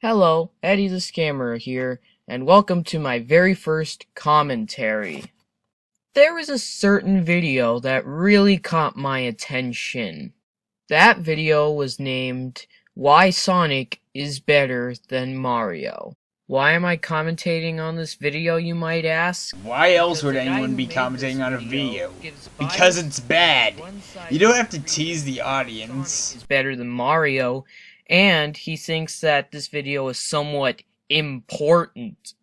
Hello, Eddy the Scammer here, and welcome to my very first commentary. There was a certain video that really caught my attention. That video was named, Why Sonic is Better Than Mario. Why am I commentating on this video, you might ask? Why else would anyone be commentating on a video? Because it's bad. You don't have to tease the audience. Is better than Mario, and he thinks that this video is somewhat important.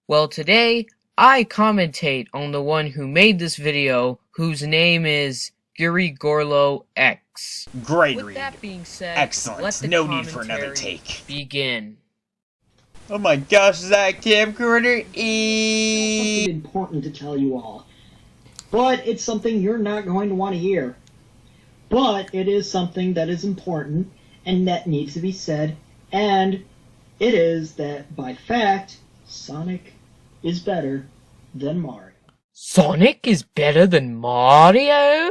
Well, today, I commentate on the one who made this video, whose name is Guri X. Great With read. that being said, Excellent. let the No need for another commentary take. begin. Oh my gosh, is that a camcorder? Something important to tell you all. But it's something you're not going to want to hear. But it is something that is important and that needs to be said, and it is that, by fact, Sonic is better than Mario. Sonic is better than Mario?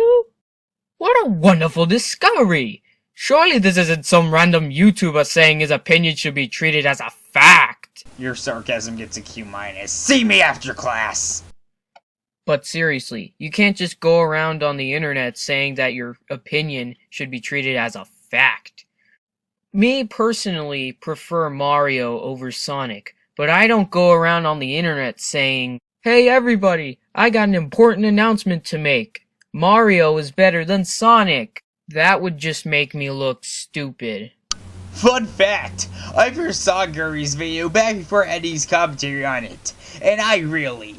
What a wonderful discovery! Surely this isn't some random YouTuber saying his opinion should be treated as a fact. Your sarcasm gets a Q-. See me after class! But seriously, you can't just go around on the internet saying that your opinion should be treated as a fact. Me personally prefer Mario over Sonic, but I don't go around on the internet saying, "Hey everybody, I got an important announcement to make. Mario is better than Sonic." That would just make me look stupid. Fun fact, I first saw Guri's video back before Eddy's commentary on it, and I really,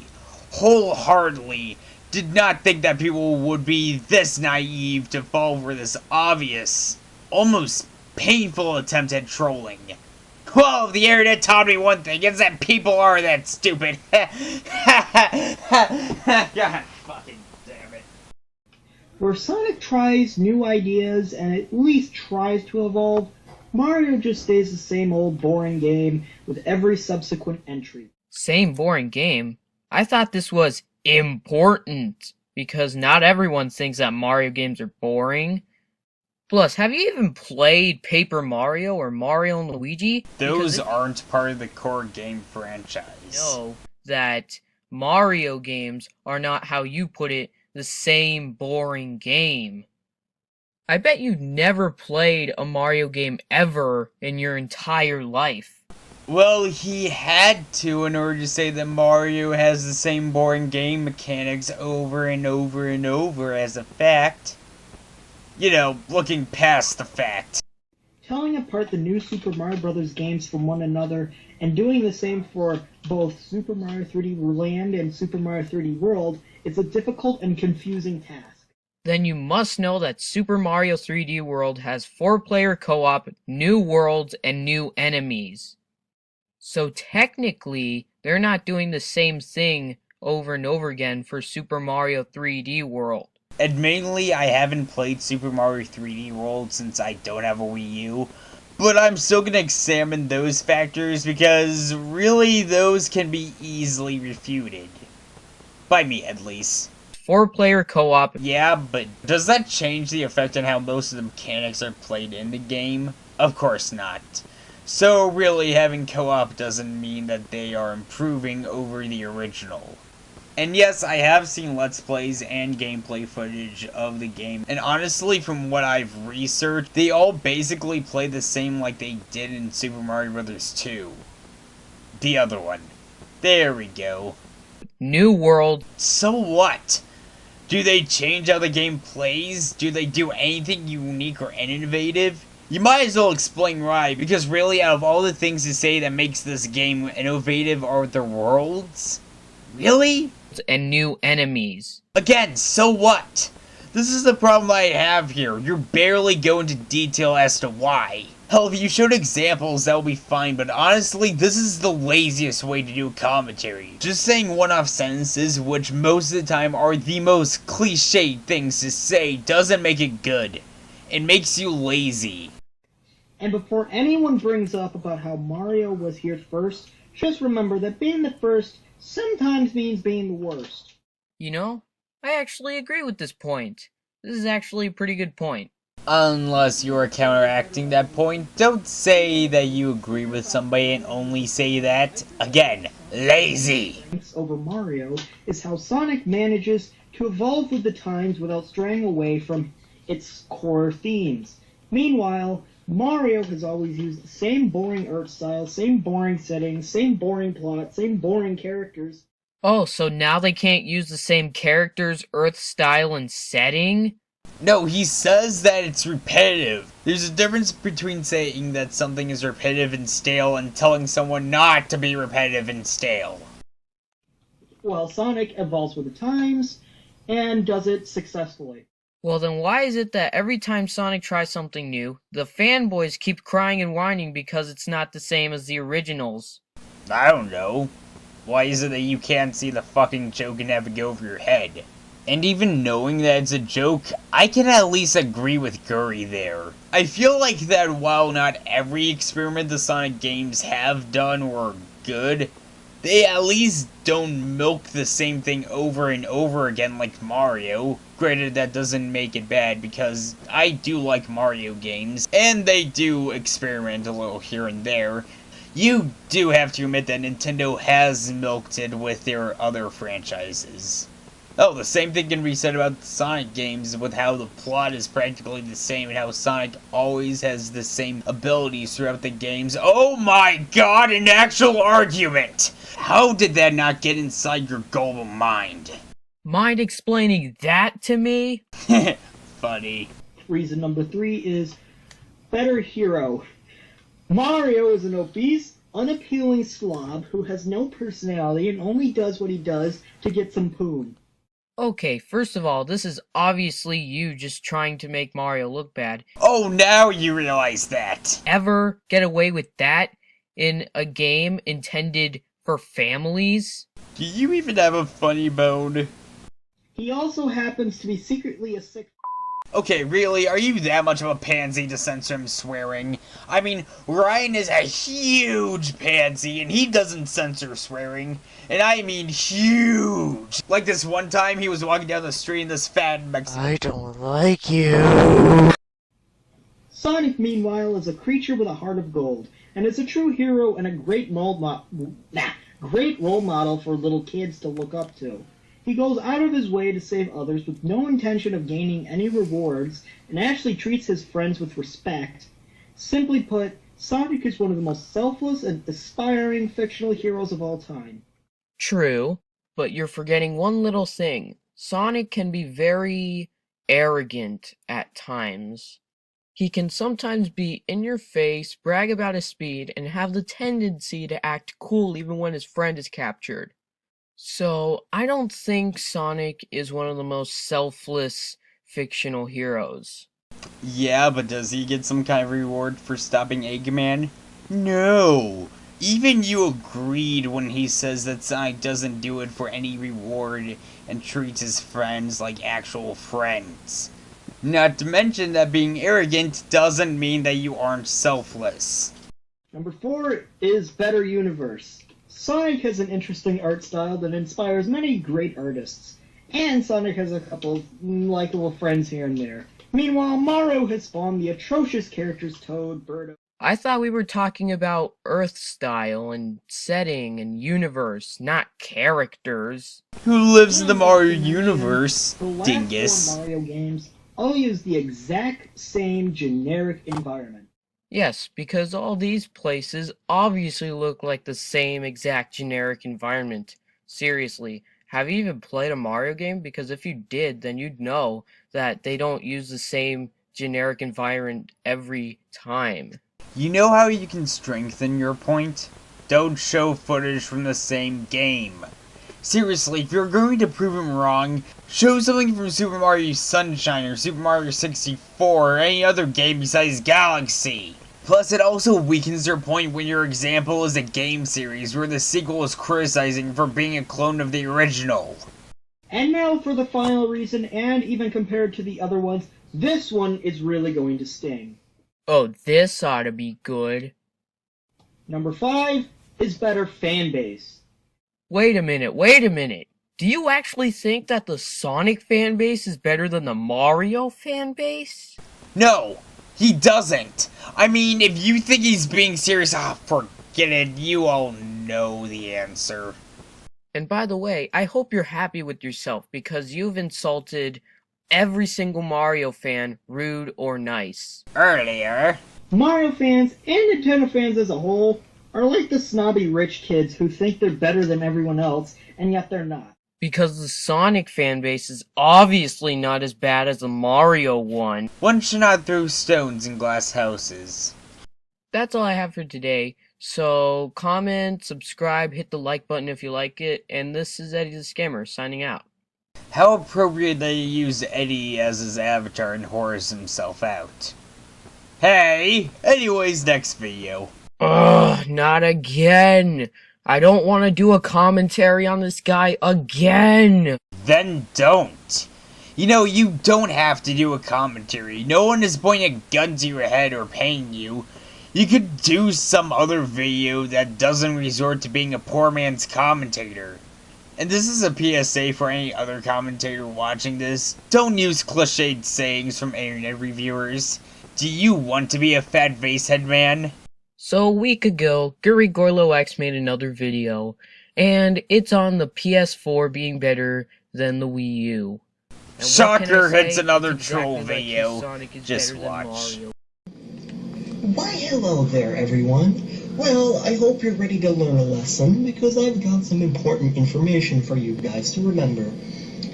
wholeheartedly, did not think that people would be this naive to fall for this obvious, almost painful attempt at trolling. Well, the internet taught me one thing, it's that people are that stupid. God fucking damn it. Where Sonic tries new ideas and at least tries to evolve, Mario just stays the same old boring game with every subsequent entry. Same boring game? I thought this was important, because not everyone thinks that Mario games are boring. Plus, have you even played Paper Mario or Mario and Luigi? Those aren't part of the core game franchise. Know that Mario games are not, how you put it, the same boring game. I bet you never played a Mario game ever in your entire life. Well, he had to in order to say that Mario has the same boring game mechanics over and over and over as a fact. You know, looking past the fact. Telling apart the new Super Mario Bros. Games from one another and doing the same for both Super Mario 3D Land and Super Mario 3D World is a difficult and confusing task. Then you must know that Super Mario 3D World has 4-player co-op, new worlds, and new enemies. So technically, they're not doing the same thing over and over again for Super Mario 3D World. Admittedly, I haven't played Super Mario 3D World since I don't have a Wii U, but I'm still gonna examine those factors because really those can be easily refuted. By me, at least. 4-player co-op. Yeah, but does that change the effect on how most of the mechanics are played in the game? Of course not. So really, having co-op doesn't mean that they are improving over the original. And yes, I have seen Let's Plays and gameplay footage of the game, and honestly, from what I've researched, they all basically play the same like they did in Super Mario Bros. 2. The other one. There we go. New world. So what? Do they change how the game plays? Do they do anything unique or innovative? You might as well explain why, because really, out of all the things to say that makes this game innovative are the worlds? Really? And new enemies. Again, so what? This is the problem I have here. You're barely going into detail as to why. Hell, if you showed examples, that would be fine, but honestly, this is the laziest way to do a commentary. Just saying one-off sentences, which most of the time are the most cliched things to say, doesn't make it good. It makes you lazy. And before anyone brings up about how Mario was here first, just remember that being the first sometimes means being the worst. You know, I actually agree with this point. This is actually a pretty good point. Unless you are counteracting that point, don't say that you agree with somebody and only say that. Again, lazy. Over Mario is how Sonic manages to evolve with the times without straying away from its core themes. Meanwhile, Mario has always used the same boring art style, same boring settings, same boring plot, same boring characters. Oh, so now they can't use the same characters, earth style, and setting? No, he says that it's repetitive. There's a difference between saying that something is repetitive and stale and telling someone not to be repetitive and stale. Well, Sonic evolves with the times and does it successfully. Well, then why is it that every time Sonic tries something new, the fanboys keep crying and whining because it's not the same as the originals? I don't know. Why is it that you can't see the fucking joke and have it go over your head? And even knowing that it's a joke, I can at least agree with Guri there. I feel like that while not every experiment the Sonic games have done were good, they at least don't milk the same thing over and over again like Mario. Granted, that doesn't make it bad because I do like Mario games, and they do experiment a little here and there. You do have to admit that Nintendo has milked it with their other franchises. Oh, the same thing can be said about the Sonic games with how the plot is practically the same and how Sonic always has the same abilities throughout the games. Oh my god, an actual argument! How did that not get inside your gullible mind? Mind explaining that to me? Funny. Reason number 3 is better hero. Mario is an obese, unappealing slob who has no personality and only does what he does to get some poon. Okay, first of all, this is obviously you just trying to make Mario look bad. Oh, now you realize that. Ever get away with that in a game intended for families? Do you even have a funny bone? He also happens to be secretly a sick. Okay, really? Are you that much of a pansy to censor him swearing? I mean, Ryan is a huge pansy, and he doesn't censor swearing. And I mean huge! Like this one time he was walking down the street and this fat Mexican— I don't like you. Sonic, meanwhile, is a creature with a heart of gold, and is a true hero and a great role model for little kids to look up to. He goes out of his way to save others with no intention of gaining any rewards, and actually treats his friends with respect. Simply put, Sonic is one of the most selfless and aspiring fictional heroes of all time. True, but you're forgetting one little thing. Sonic can be very arrogant at times. He can sometimes be in your face, brag about his speed, and have the tendency to act cool even when his friend is captured. So, I don't think Sonic is one of the most selfless fictional heroes. Yeah, but does he get some kind of reward for stopping Eggman? No! Even you agreed when he says that Sonic doesn't do it for any reward and treats his friends like actual friends. Not to mention that being arrogant doesn't mean that you aren't selfless. Number 4 is Better Universe. Sonic has an interesting art style that inspires many great artists, and Sonic has a couple of likable friends here and there. Meanwhile, Mario has spawned the atrocious characters Toad, Birdo. I thought we were talking about Earth style and setting and universe, not characters. Who lives in the Mario universe, The last dingus? 4 Mario games all use the exact same generic environment. Yes, because all these places obviously look like the same exact generic environment. Seriously, have you even played a Mario game? Because if you did, then you'd know that they don't use the same generic environment every time. You know how you can strengthen your point? Don't show footage from the same game. Seriously, if you're going to prove him wrong, show something from Super Mario Sunshine or Super Mario 64 or any other game besides Galaxy. Plus, it also weakens your point when your example is a game series where the sequel is criticizing for being a clone of the original. And now for the final reason, and even compared to the other ones, this one is really going to sting. Oh, this ought to be good. Number 5 is better fan base. Wait a minute. Do you actually think that the Sonic fan base is better than the Mario fan base? No, he doesn't. I mean, if you think he's being serious, forget it. You all know the answer. And by the way, I hope you're happy with yourself because you've insulted every single Mario fan, rude or nice. Earlier. Mario fans and Nintendo fans as a whole are like the snobby rich kids who think they're better than everyone else, and yet they're not. Because the Sonic fanbase is obviously not as bad as the Mario one. One should not throw stones in glass houses. That's all I have for today. So, comment, subscribe, hit the like button if you like it, and this is Eddy the Scammer, signing out. How appropriate that you use Eddy as his avatar and whores himself out. Hey, anyways, next video. Ugh, not again! I don't want to do a commentary on this guy again! Then don't. You know, you don't have to do a commentary. No one is pointing a gun to your head or paying you. You could do some other video that doesn't resort to being a poor man's commentator. And this is a PSA for any other commentator watching this. Don't use cliched sayings from internet reviewers. Do you want to be a fat facehead man? So a week ago, Guri X made another video, and it's on the PS4 being better than the Wii U. And Shocker, it's say? another It's troll exactly video. Like Sonic is Just better than watch. Mario. Why hello there everyone. Well, I hope you're ready to learn a lesson because I've got some important information for you guys to remember.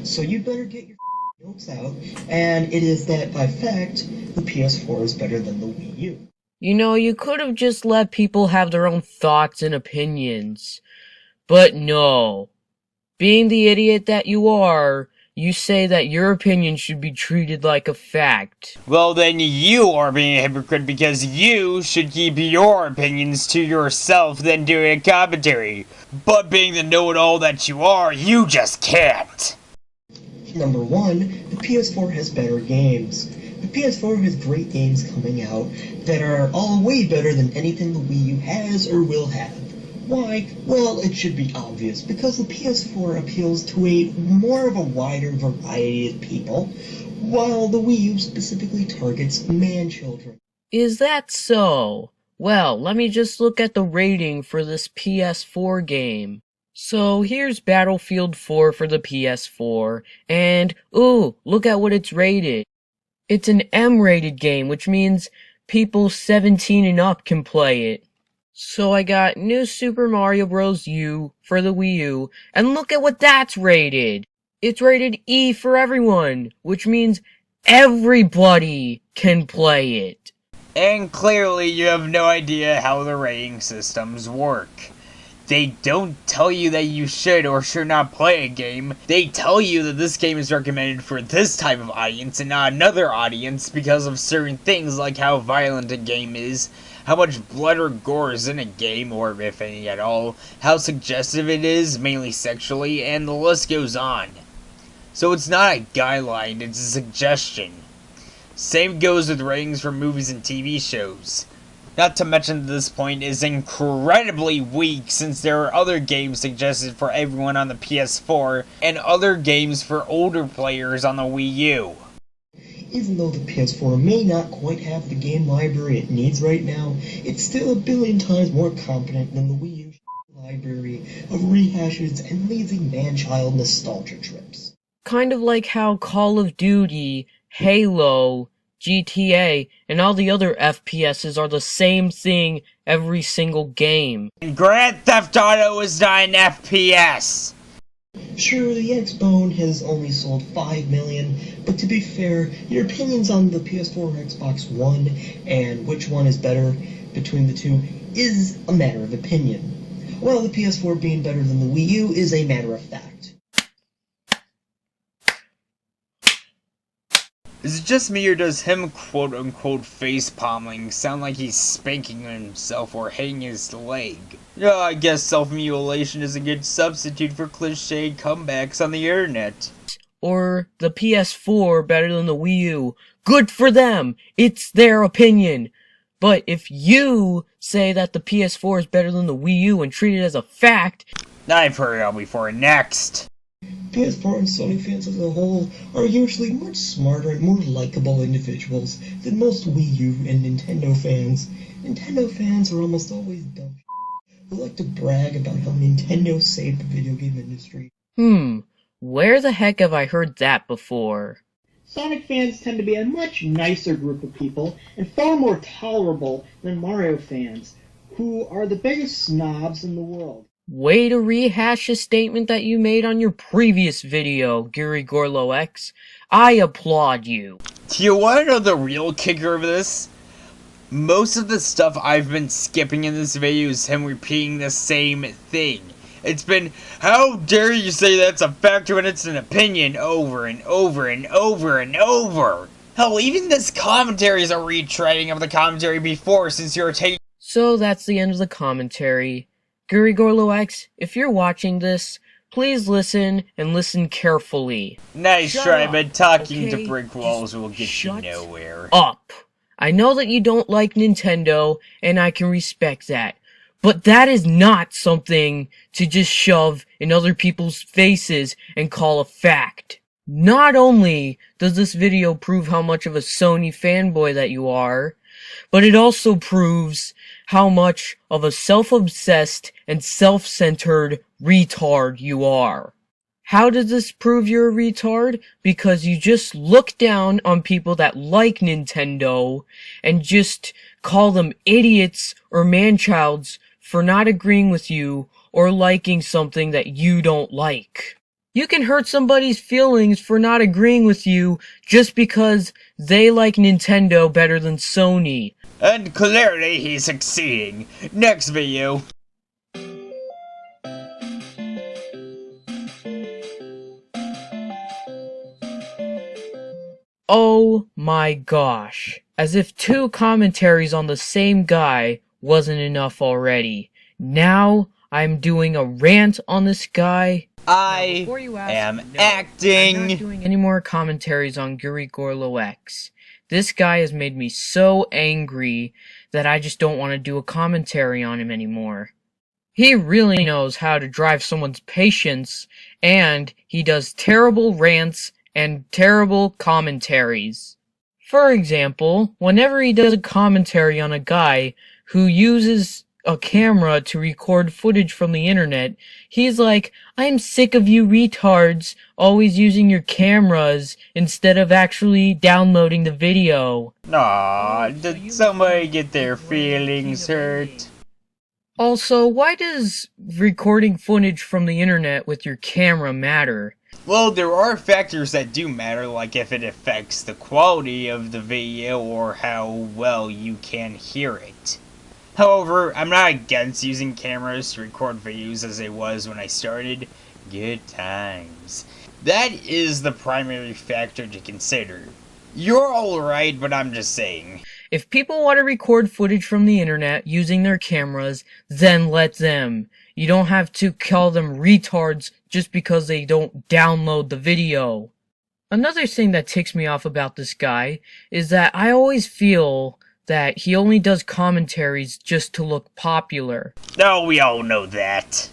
So you better get your notes out, and it is that by fact, the PS4 is better than the Wii U. You know, you could have just let people have their own thoughts and opinions. But no. Being the idiot that you are, you say that your opinion should be treated like a fact. Well, then you are being a hypocrite because you should keep your opinions to yourself than doing a commentary. But being the know-it-all that you are, you just can't. Number one, the PS4 has better games. The PS4 has great games coming out that are all way better than anything the Wii U has or will have. Why? Well, it should be obvious, because the PS4 appeals to a more of a wider variety of people, while the Wii U specifically targets man-children. Is that so? Well, let me just look at the rating for this PS4 game. So here's Battlefield 4 for the PS4, and ooh, look at what it's rated. It's an M-rated game, which means people 17 and up can play it. So I got New Super Mario Bros. U for the Wii U, and look at what that's rated. It's rated E for everyone, which means everybody can play it. And clearly you have no idea how the rating systems work. They don't tell you that you should or should not play a game. They tell you that this game is recommended for this type of audience and not another audience because of certain things like how violent a game is, how much blood or gore is in a game, or if any at all, how suggestive it is, mainly sexually, and the list goes on. So it's not a guideline, it's a suggestion. Same goes with ratings for movies and TV shows. Not to mention this point is incredibly weak since there are other games suggested for everyone on the PS4 and other games for older players on the Wii U. Even though the PS4 may not quite have the game library it needs right now, it's still a billion times more competent than the Wii U library of rehashes and lazy man-child nostalgia trips. Kind of like how Call of Duty, Halo, GTA, and all the other FPSs are the same thing every single game. And Grand Theft Auto is not an FPS! Sure, the Xbone has only sold 5 million, but to be fair, your opinions on the PS4 or Xbox One and which one is better between the two is a matter of opinion, while the PS4 being better than the Wii U is a matter of fact. Is it just me or does him quote-unquote face-palming sound like he's spanking himself or hitting his leg? Yeah, I guess self-mutilation is a good substitute for cliched comebacks on the internet. Or the PS4 better than the Wii U. Good for them! It's their opinion! But if you say that the PS4 is better than the Wii U and treat it as a fact... I've heard it all before. Next! PS4 and Sony fans as a whole are usually much smarter and more likable individuals than most Wii U and Nintendo fans. Nintendo fans are almost always dumb who like to brag about how Nintendo saved the video game industry. Where the heck have I heard that before? Sonic fans tend to be a much nicer group of people and far more tolerable than Mario fans, who are the biggest snobs in the world. Way to rehash a statement that you made on your previous video, Guri X. I applaud you. Do you want to know the real kicker of this? Most of the stuff I've been skipping in this video is him repeating the same thing. It's been, how dare you say that's a fact when it's an opinion, over and over and over and over. Hell, even this commentary is a retreading of the commentary before, since you're taking. So that's the end of the commentary. Guri X, if you're watching this, please listen and listen carefully. Nice Shut try, up, but talking okay? to brick walls will get you Shut nowhere. up. I know that you don't like Nintendo, and I can respect that. But that is not something to just shove in other people's faces and call a fact. Not only does this video prove how much of a Sony fanboy that you are, but it also proves how much of a self-obsessed and self-centered retard you are. How does this prove you're a retard? Because you just look down on people that like Nintendo and just call them idiots or man-childs for not agreeing with you or liking something that you don't like. You can hurt somebody's feelings for not agreeing with you just because they like Nintendo better than Sony. And clearly he's succeeding. Next video. Oh my gosh. As if 2 commentaries on the same guy wasn't enough already. Now I'm doing a rant on this guy. I am acting. I'm not doing any more commentaries on Guri X. This guy has made me so angry that I just don't want to do a commentary on him anymore. He really knows how to drive someone's patience, and he does terrible rants and terrible commentaries. For example, whenever he does a commentary on a guy who uses a camera to record footage from the internet, he's like, I'm sick of you retards always using your cameras instead of actually downloading the video. Aw, did somebody get their feelings hurt? Also, why does recording footage from the internet with your camera matter? Well, there are factors that do matter, like if it affects the quality of the video or how well you can hear it. However, I'm not against using cameras to record videos as I was when I started. Good times. That is the primary factor to consider. You're alright, but I'm just saying. If people want to record footage from the internet using their cameras, then let them. You don't have to call them retards just because they don't download the video. Another thing that ticks me off about this guy is that I always feel that he only does commentaries just to look popular. Oh, we all know that.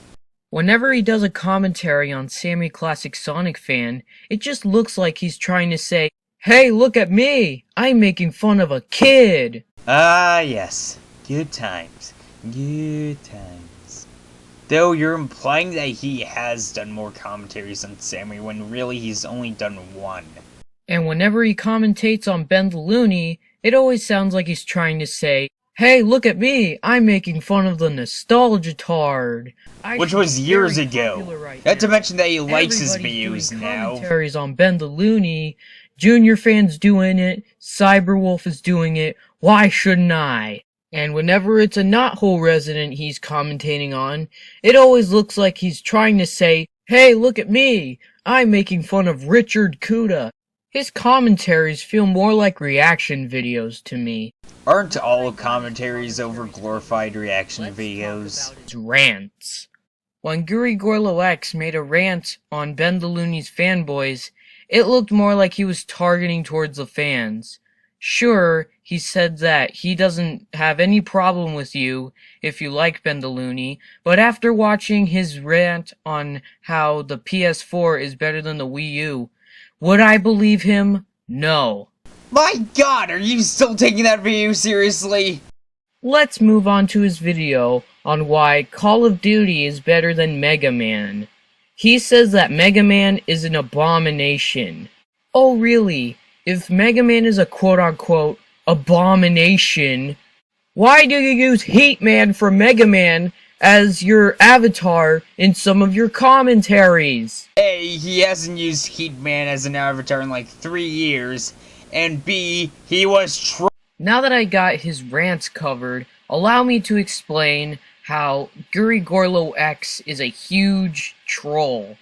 Whenever he does a commentary on Sammy Classic Sonic Fan, it just looks like he's trying to say, hey, look at me! I'm making fun of a kid! Ah, yes. Good times. Good times. Though you're implying that he has done more commentaries on Sammy when really he's only done 1. And whenever he commentates on Ben the Looney, it always sounds like he's trying to say, hey, look at me! I'm making fun of the nostalgia-tard. Which was years ago. Right Not to now. mention that he likes his Everybody's videos doing now. Commentaries on Ben the Looney, Junior Fan's doing it, Cyberwolf is doing it, why shouldn't I? And whenever it's a Knothole resident he's commentating on, it always looks like he's trying to say, hey, look at me! I'm making fun of Richard Kuda. His commentaries feel more like reaction videos to me. Aren't all commentaries over glorified reaction videos? His rants. When Guri X made a rant on Ben the Looney's fanboys, it looked more like he was targeting towards the fans. Sure, he said that he doesn't have any problem with you if you like Bendaluni, but after watching his rant on how the PS4 is better than the Wii U, would I believe him? No. My god, are you still taking that video seriously? Let's move on to his video on why Call of Duty is better than Mega Man. He says that Mega Man is an abomination. Oh really? If Mega Man is a quote-unquote abomination, why do you use Heatman from Mega Man as your avatar in some of your commentaries? A, he hasn't used Heatman as an avatar in like 3 years, and B, he was Now that I got his rants covered, allow me to explain how Guri Gorlo X is a huge troll.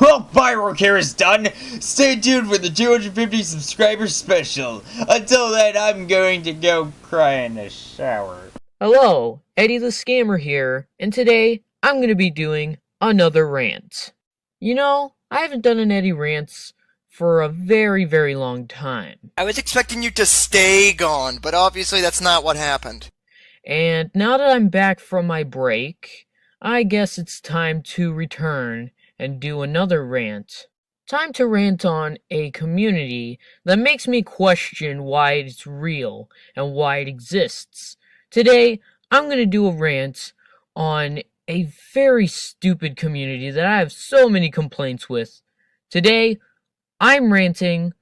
Well, my work here is done. Stay tuned for the 250 subscribers special. Until then, I'm going to go cry in the shower. Hello, Eddy the Scammer here, and today I'm going to be doing another rant. You know, I haven't done an Eddy rants for a very, very long time. I was expecting you to stay gone, but obviously that's not what happened. And now that I'm back from my break, I guess it's time to return and do another rant. Time to rant on a community that makes me question why it's real and why it exists. Today, I'm going to do a rant on a very stupid community that I have so many complaints with. Today, I'm ranting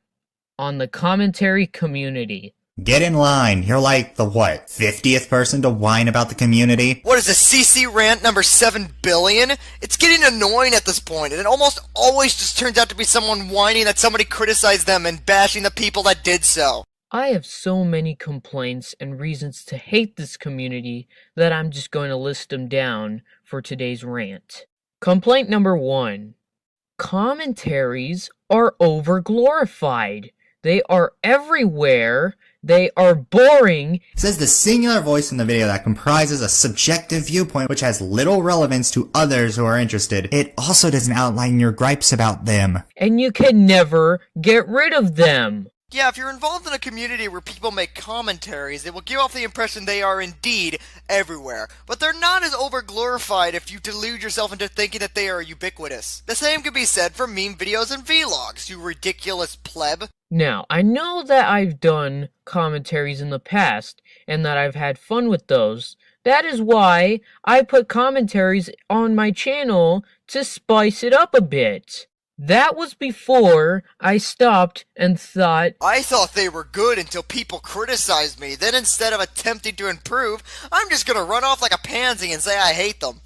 on the commentary community. Get in line. You're like the, 50th person to whine about the community? What is this, CC rant number 7 billion? It's getting annoying at this point, and it almost always just turns out to be someone whining that somebody criticized them and bashing the people that did so. I have so many complaints and reasons to hate this community that I'm just going to list them down for today's rant. Complaint number 1. Commentaries are over-glorified. They are everywhere. They are boring. Says the singular voice in the video that comprises a subjective viewpoint which has little relevance to others who are interested. It also doesn't outline your gripes about them. And you can never get rid of them. Yeah, if you're involved in a community where people make commentaries, it will give off the impression they are indeed everywhere. But they're not as over-glorified if you delude yourself into thinking that they are ubiquitous. The same could be said for meme videos and vlogs, you ridiculous pleb. Now, I know that I've done commentaries in the past, and that I've had fun with those. That is why I put commentaries on my channel to spice it up a bit. That was before I stopped and thought, I thought they were good until people criticized me. Then instead of attempting to improve, I'm just gonna run off like a pansy and say I hate them.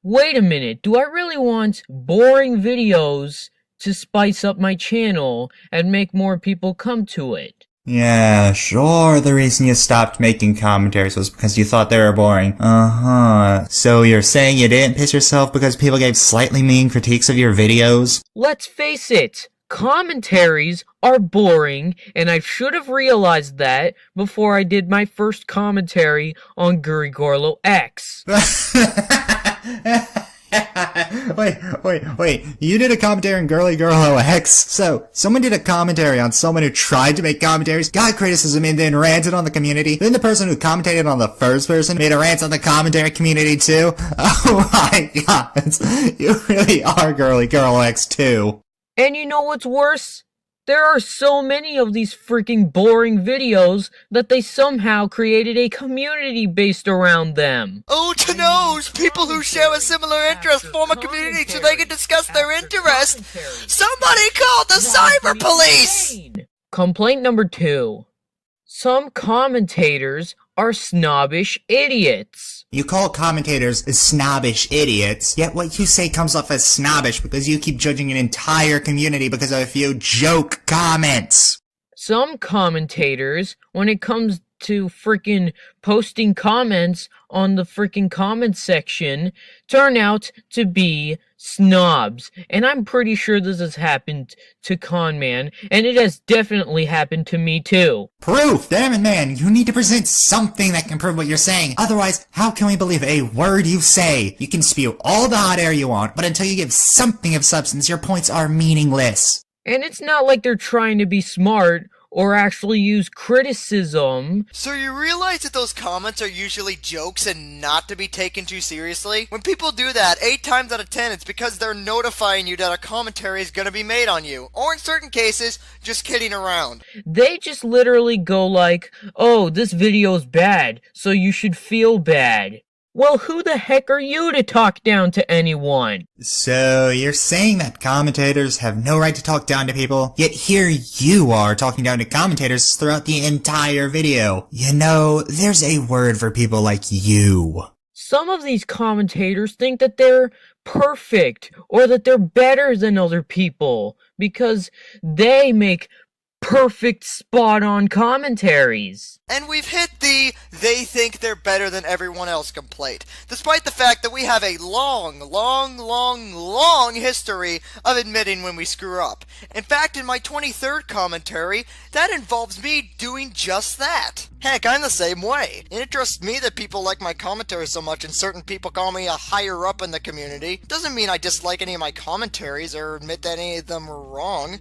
wait a minute, do I really want boring videos to spice up my channel and make more people come to it? Yeah, sure, the reason you stopped making commentaries was because you thought they were boring. Uh-huh. So you're saying you didn't piss yourself because people gave slightly mean critiques of your videos? Let's face it, commentaries are boring, and I should have realized that before I did my first commentary on Guri Gorlo X. Wait, you did a commentary on Girly Girl X? So, someone did a commentary on someone who tried to make commentaries, got criticism, and then ranted on the community? Then the person who commentated on the first person made a rant on the commentary community too? Oh my god, you really are Girly Girl X too. And you know what's worse? There are so many of these freaking boring videos that they somehow created a community based around them. Oh, to knows! People who share a similar interest form a community so they can discuss their interest. Somebody call the cyber police! Complaint number 2. Some commentators are snobbish idiots. You call commentators snobbish idiots, yet what you say comes off as snobbish because you keep judging an entire community because of a few joke comments. Some commentators, when it comes to freaking posting comments on the freaking comments section turn out to be snobs. And I'm pretty sure this has happened to Conman, and it has definitely happened to me too. Proof! Damn it, man, you need to present something that can prove what you're saying. Otherwise, how can we believe a word you say? You can spew all the hot air you want, but until you give something of substance, your points are meaningless. And it's not like they're trying to be smart or actually use criticism. So you realize that those comments are usually jokes and not to be taken too seriously? When people do that, 8 times out of 10, it's because they're notifying you that a commentary is gonna be made on you. Or in certain cases, just kidding around. They just literally go like, oh, this video's bad, so you should feel bad. Well, who the heck are you to talk down to anyone? So, you're saying that commentators have no right to talk down to people, yet here you are talking down to commentators throughout the entire video. You know, there's a word for people like you. Some of these commentators think that they're perfect, or that they're better than other people, because they make perfect spot-on commentaries. And we've hit the they think they're better than everyone else complaint, despite the fact that we have a long history of admitting when we screw up. In fact, in my 23rd commentary, that involves me doing just that. Heck, I'm the same way. It interests me that people like my commentary so much and certain people call me a higher up in the community. Doesn't mean I dislike any of my commentaries or admit that any of them were wrong.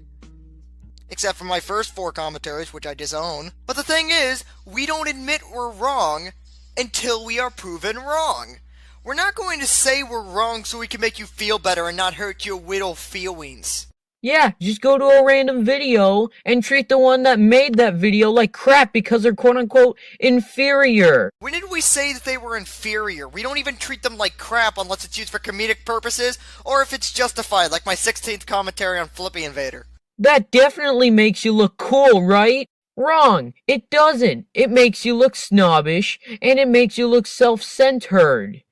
Except for my first 4 commentaries, which I disown. But the thing is, we don't admit we're wrong until we are proven wrong. We're not going to say we're wrong so we can make you feel better and not hurt your little feelings. Yeah, just go to a random video and treat the one that made that video like crap because they're quote-unquote inferior. When did we say that they were inferior? We don't even treat them like crap unless it's used for comedic purposes or if it's justified, like my 16th commentary on Flippy Invader. That definitely makes you look cool, right? Wrong. It doesn't. It makes you look snobbish, and it makes you look self-centered.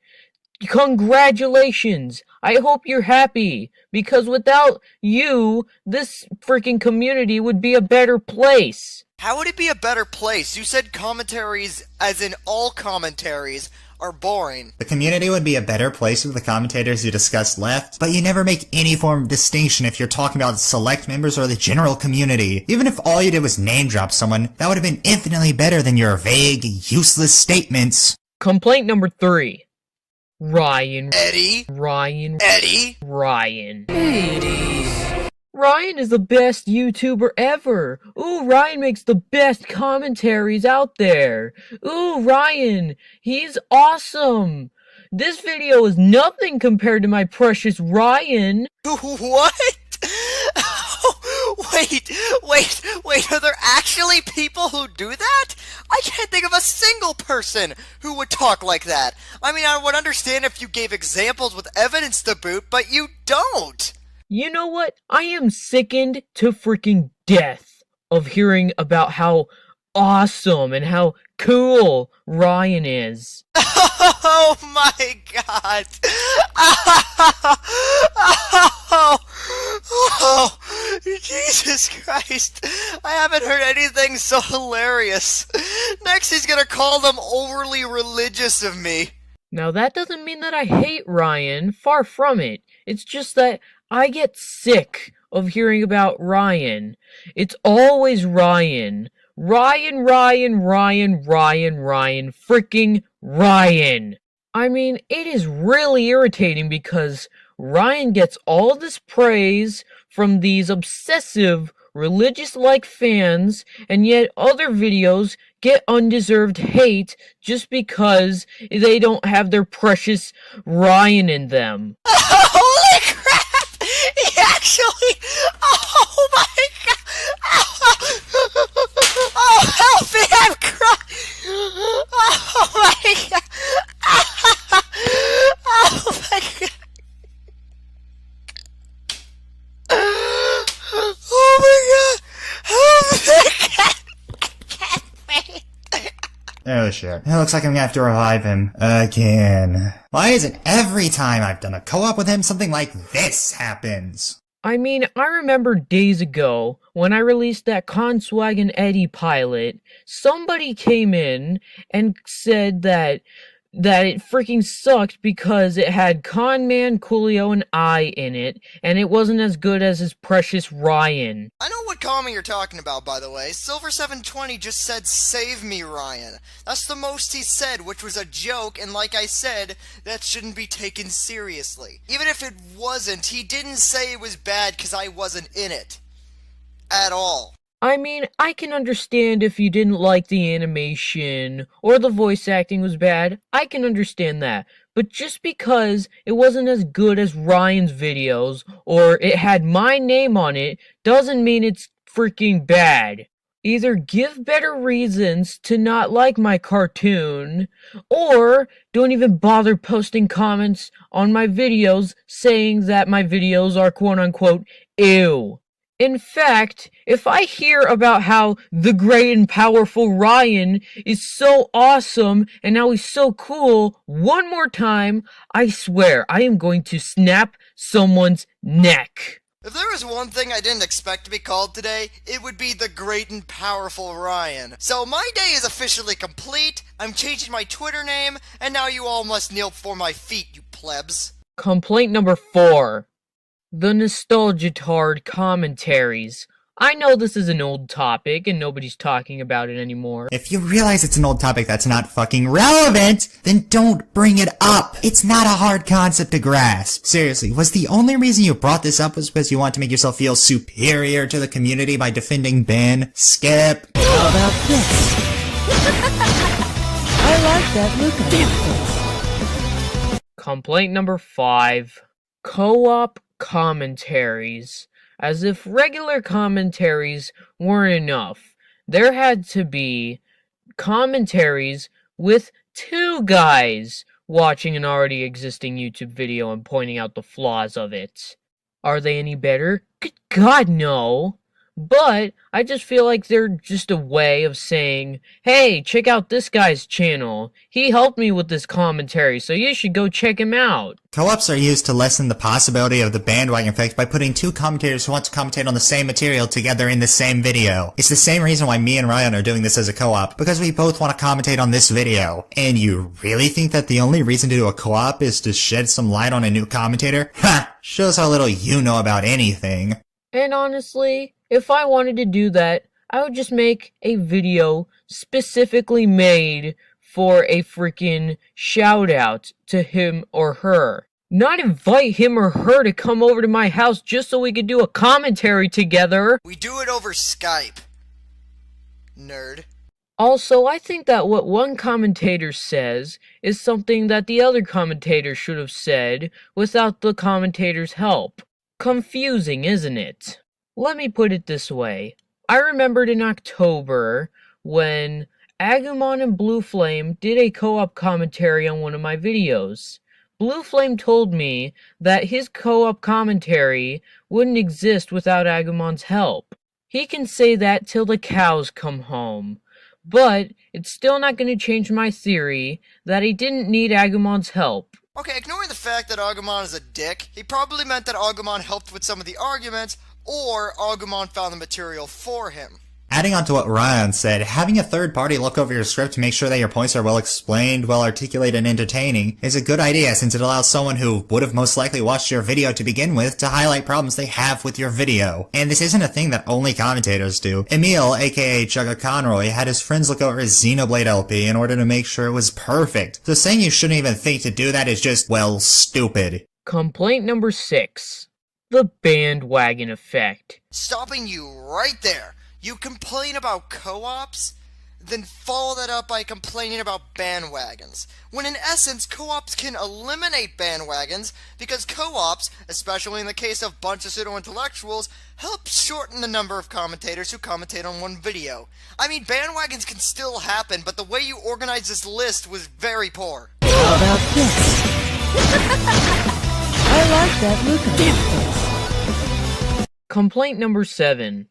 Congratulations. I hope you're happy, because without you, this freaking community would be a better place. How would it be a better place? You said commentaries, as in all commentaries, are boring. The community would be a better place if the commentators you discussed left, but you never make any form of distinction if you're talking about select members or the general community. Even if all you did was name drop someone, that would have been infinitely better than your vague, useless statements. Complaint number 3. Ryan. Eddy. Ryan. Eddy. Ryan. Eddy. Ryan is the best YouTuber ever. Ooh, Ryan makes the best commentaries out there. Ooh, Ryan, he's awesome. This video is nothing compared to my precious Ryan. What? Wait, are there actually people who do that? I can't think of a single person who would talk like that. I mean, I would understand if you gave examples with evidence to boot, but you don't. You know what? I am sickened to freaking death of hearing about how awesome and how cool Ryan is. Oh my god. Oh, Jesus Christ. I haven't heard anything so hilarious. Next he's gonna call them overly religious of me. Now that doesn't mean that I hate Ryan, far from it. It's just that I get sick of hearing about Ryan. It's always Ryan. Ryan, freaking Ryan. I mean, it is really irritating because Ryan gets all this praise from these obsessive, religious-like fans, and yet other videos get undeserved hate just because they don't have their precious Ryan in them. Holy crap! He actually... Oh my god! Oh, help me! I'm crying! Oh my god! Oh my god! Oh my god! Oh my god! Oh shit. It looks like I'm gonna have to revive him. Again. Why is it every time I've done a co-op with him, something like this happens? I mean, I remember days ago, when I released that Conswag and Eddy pilot, somebody came in and said that it freaking sucked because it had Conman, Coolio, and I in it, and it wasn't as good as his precious Rion. I know what comment you're talking about, by the way. Silver720 just said, "Save me, Ryan." That's the most he said, which was a joke, and like I said, that shouldn't be taken seriously. Even if it wasn't, he didn't say it was bad because I wasn't in it. At all. I mean, I can understand if you didn't like the animation, or the voice acting was bad, I can understand that. But just because it wasn't as good as Ryan's videos, or it had my name on it, doesn't mean it's freaking bad. Either give better reasons to not like my cartoon, or don't even bother posting comments on my videos saying that my videos are quote-unquote ew. In fact, if I hear about how the great and powerful Rion is so awesome and how he's so cool one more time, I swear I am going to snap someone's neck. If there was one thing I didn't expect to be called today, it would be the great and powerful Rion. So my day is officially complete, I'm changing my Twitter name, and now you all must kneel before my feet, you plebs. Complaint number 4. The Nostalgia-tard commentaries. I know this is an old topic and nobody's talking about it anymore. If you realize it's an old topic that's not fucking relevant, then don't bring it up. It's not a hard concept to grasp. Seriously, was the only reason you brought this up was because you want to make yourself feel superior to the community by defending Ben? Skip. How about this? I like that look on your face. Complaint number 5. Co-op commentaries. As if regular commentaries weren't enough, there had to be commentaries with 2 guys watching an already existing YouTube video and pointing out the flaws of it. Are they any better? Good God, no. But I just feel like they're just a way of saying, hey, check out this guy's channel. He helped me with this commentary, so you should go check him out. Co-ops are used to lessen the possibility of the bandwagon effect by putting 2 commentators who want to commentate on the same material together in the same video. It's the same reason why me and Rion are doing this as a co-op, because we both want to commentate on this video. And you really think that the only reason to do a co-op is to shed some light on a new commentator? Ha! Shows how little you know about anything. And honestly, if I wanted to do that, I would just make a video specifically made for a freaking shout out to him or her. Not invite him or her to come over to my house just so we could do a commentary together. We do it over Skype. Nerd. Also, I think that what one commentator says is something that the other commentator should have said without the commentator's help. Confusing, isn't it? Let me put it this way. I remembered in October when Agumon and Blue Flame did a co-op commentary on one of my videos. Blue Flame told me that his co-op commentary wouldn't exist without Agumon's help. He can say that till the cows come home. But it's still not going to change my theory that he didn't need Agumon's help. Okay, ignoring the fact that Agumon is a dick, he probably meant that Agumon helped with some of the arguments, or Agumon found the material for him. Adding on to what Rion said, having a third party look over your script to make sure that your points are well explained, well articulated, and entertaining is a good idea since it allows someone who would have most likely watched your video to begin with to highlight problems they have with your video. And this isn't a thing that only commentators do. Emil, aka Chugga Conroy, had his friends look over his Xenoblade LP in order to make sure it was perfect. So saying you shouldn't even think to do that is just, well, stupid. Complaint number 6. The bandwagon effect. Stopping you right there. You complain about co-ops, then follow that up by complaining about bandwagons, when in essence co-ops can eliminate bandwagons because co-ops, especially in the case of bunch of pseudo-intellectuals, help shorten the number of commentators who commentate on one video. I mean, bandwagons can still happen, but the way you organized this list was very poor. How about this? I like that look on your face. Complaint number 7.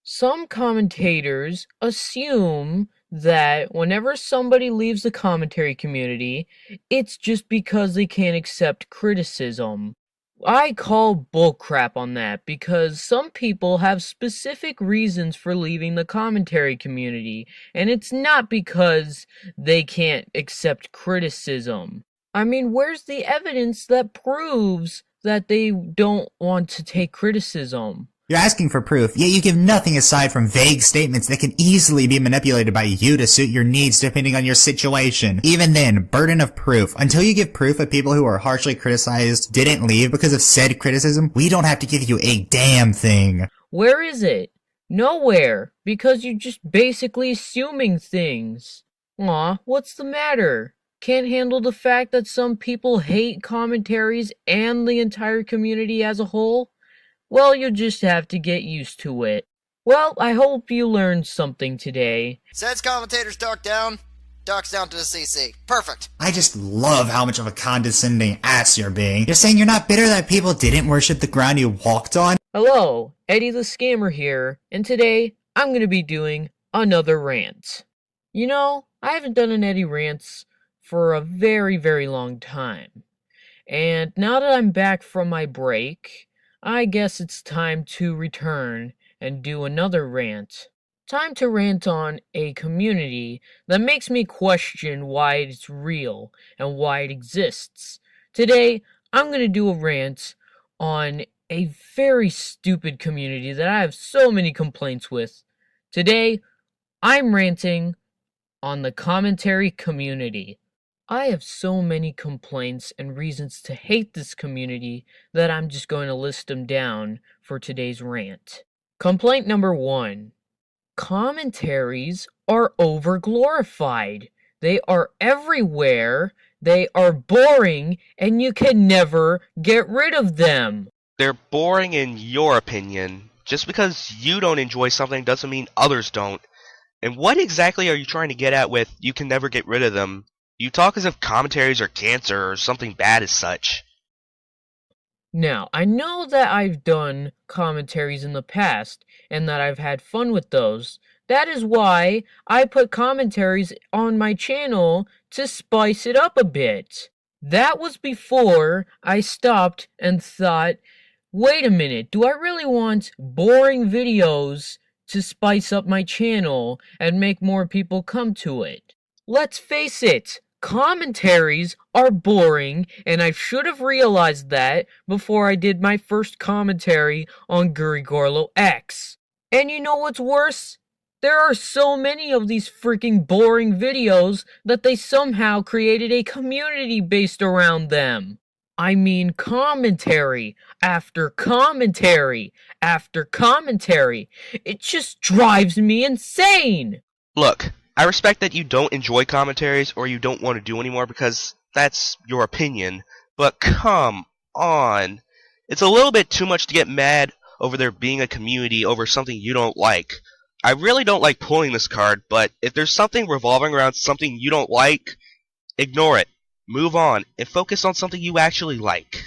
Some commentators assume that whenever somebody leaves the commentary community, it's just because they can't accept criticism. I call bullcrap on that because some people have specific reasons for leaving the commentary community, and it's not because they can't accept criticism. I mean, where's the evidence that proves that they don't want to take criticism? You're asking for proof, yet you give nothing aside from vague statements that can easily be manipulated by you to suit your needs depending on your situation. Even then, burden of proof. Until you give proof that people who are harshly criticized didn't leave because of said criticism, we don't have to give you a damn thing. Where is it? Nowhere, because you're just basically assuming things. Aw, what's the matter? Can't handle the fact that some people hate commentaries and the entire community as a whole? Well, you'll just have to get used to it. Well, I hope you learned something today. Says commentators duck down, ducks down to the CC. Perfect. I just love how much of a condescending ass you're being. You're saying you're not bitter that people didn't worship the ground you walked on? Hello, Eddy the Scammer here, and today I'm going to be doing another rant. You know, I haven't done an Eddy rants for a very, very long time. And now that I'm back from my break, I guess it's time to return and do another rant. Time to rant on a community that makes me question why it's real and why it exists. Today, I'm going to do a rant on a very stupid community that I have so many complaints with. Today, I'm ranting on the commentary community. I have so many complaints and reasons to hate this community that I'm just going to list them down for today's rant. Complaint number 1. Commentaries are over-glorified. They are everywhere, they are boring, and you can never get rid of them. They're boring in your opinion. Just because you don't enjoy something doesn't mean others don't. And what exactly are you trying to get at with you can never get rid of them? You talk as if commentaries are cancer or something bad as such. Now, I know that I've done commentaries in the past, and that I've had fun with those. That is why I put commentaries on my channel to spice it up a bit. That was before I stopped and thought, wait a minute, do I really want boring videos to spice up my channel and make more people come to it? Let's face it, commentaries are boring, and I should have realized that before I did my first commentary on Guri X. And you know what's worse? There are so many of these freaking boring videos that they somehow created a community based around them. I mean, commentary after commentary after commentary. It just drives me insane. Look, I respect that you don't enjoy commentaries or you don't want to do anymore because that's your opinion, but come on. It's a little bit too much to get mad over there being a community over something you don't like. I really don't like pulling this card, but if there's something revolving around something you don't like, ignore it, move on, and focus on something you actually like.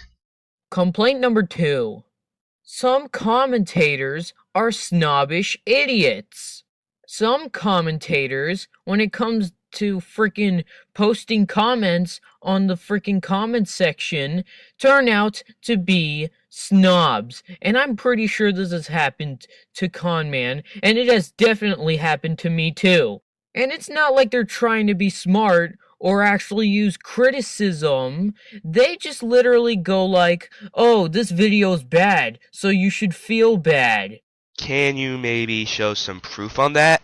Complaint number 2. Some commentators are snobbish idiots. Some commentators, when it comes to frickin' posting comments on the frickin' comment section, turn out to be snobs. And I'm pretty sure this has happened to Conman, and it has definitely happened to me too. And it's not like they're trying to be smart or actually use criticism. They just literally go like, oh, this video's bad, so you should feel bad. Can you maybe show some proof on that?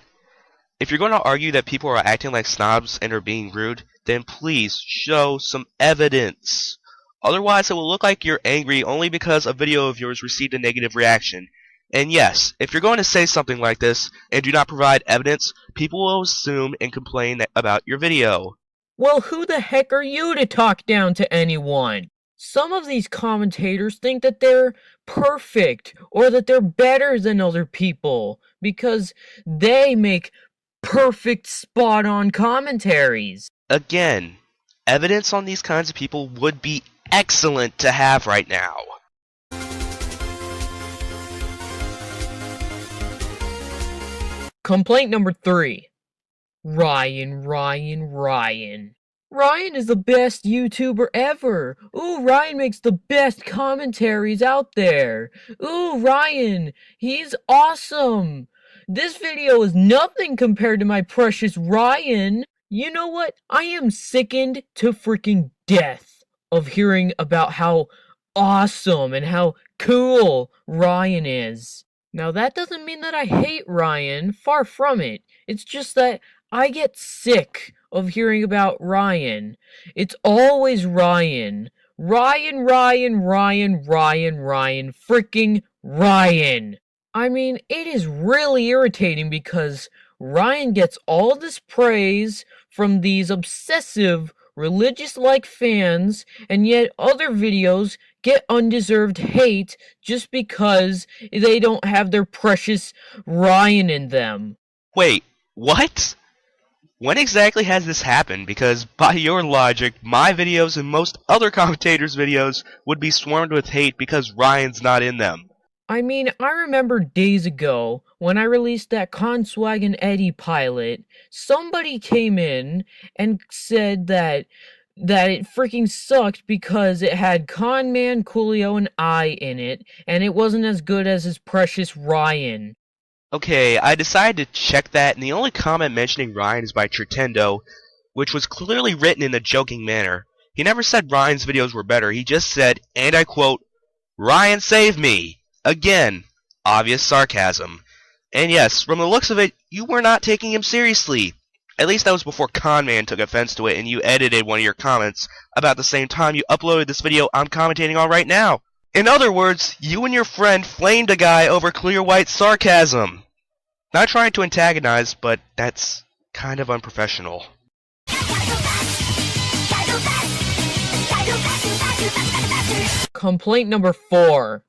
If you're going to argue that people are acting like snobs and are being rude, then please show some evidence. Otherwise, it will look like you're angry only because a video of yours received a negative reaction. And yes, if you're going to say something like this and do not provide evidence, people will assume and complain about your video. Well, who the heck are you to talk down to anyone? Some of these commentators think that they're perfect or that they're better than other people because they make perfect spot-on commentaries. Again, evidence on these kinds of people would be excellent to have right now. Complaint number 3. Rion. Ryan is the best YouTuber ever. Ooh, Ryan makes the best commentaries out there. Ooh, Ryan, he's awesome. This video is nothing compared to my precious Ryan. You know what? I am sickened to freaking death of hearing about how awesome and how cool Ryan is. Now, that doesn't mean that I hate Ryan. Far from it. It's just that I get sick of hearing about Ryan. It's always Ryan. Ryan, Ryan, Ryan, Ryan, Ryan, freaking Ryan. I mean, it is really irritating because Ryan gets all this praise from these obsessive, religious-like fans, and yet other videos get undeserved hate just because they don't have their precious Ryan in them. Wait, what? When exactly has this happened? Because by your logic, my videos and most other commentators' videos would be swarmed with hate because Ryan's not in them. I mean, I remember days ago when I released that Conswag Eddy pilot, somebody came in and said that it freaking sucked because it had Conman, Coolio, and I in it, and it wasn't as good as his precious Ryan. Okay, I decided to check that, and the only comment mentioning Ryan is by Tritendo, which was clearly written in a joking manner. He never said Ryan's videos were better, he just said, and I quote, "Ryan save me!" Again, obvious sarcasm. And yes, from the looks of it, you were not taking him seriously. At least that was before Conman took offense to it and you edited one of your comments about the same time you uploaded this video I'm commentating on right now. In other words, you and your friend flamed a guy over clear white sarcasm. Not trying to antagonize, but that's kind of unprofessional. Complaint number 4.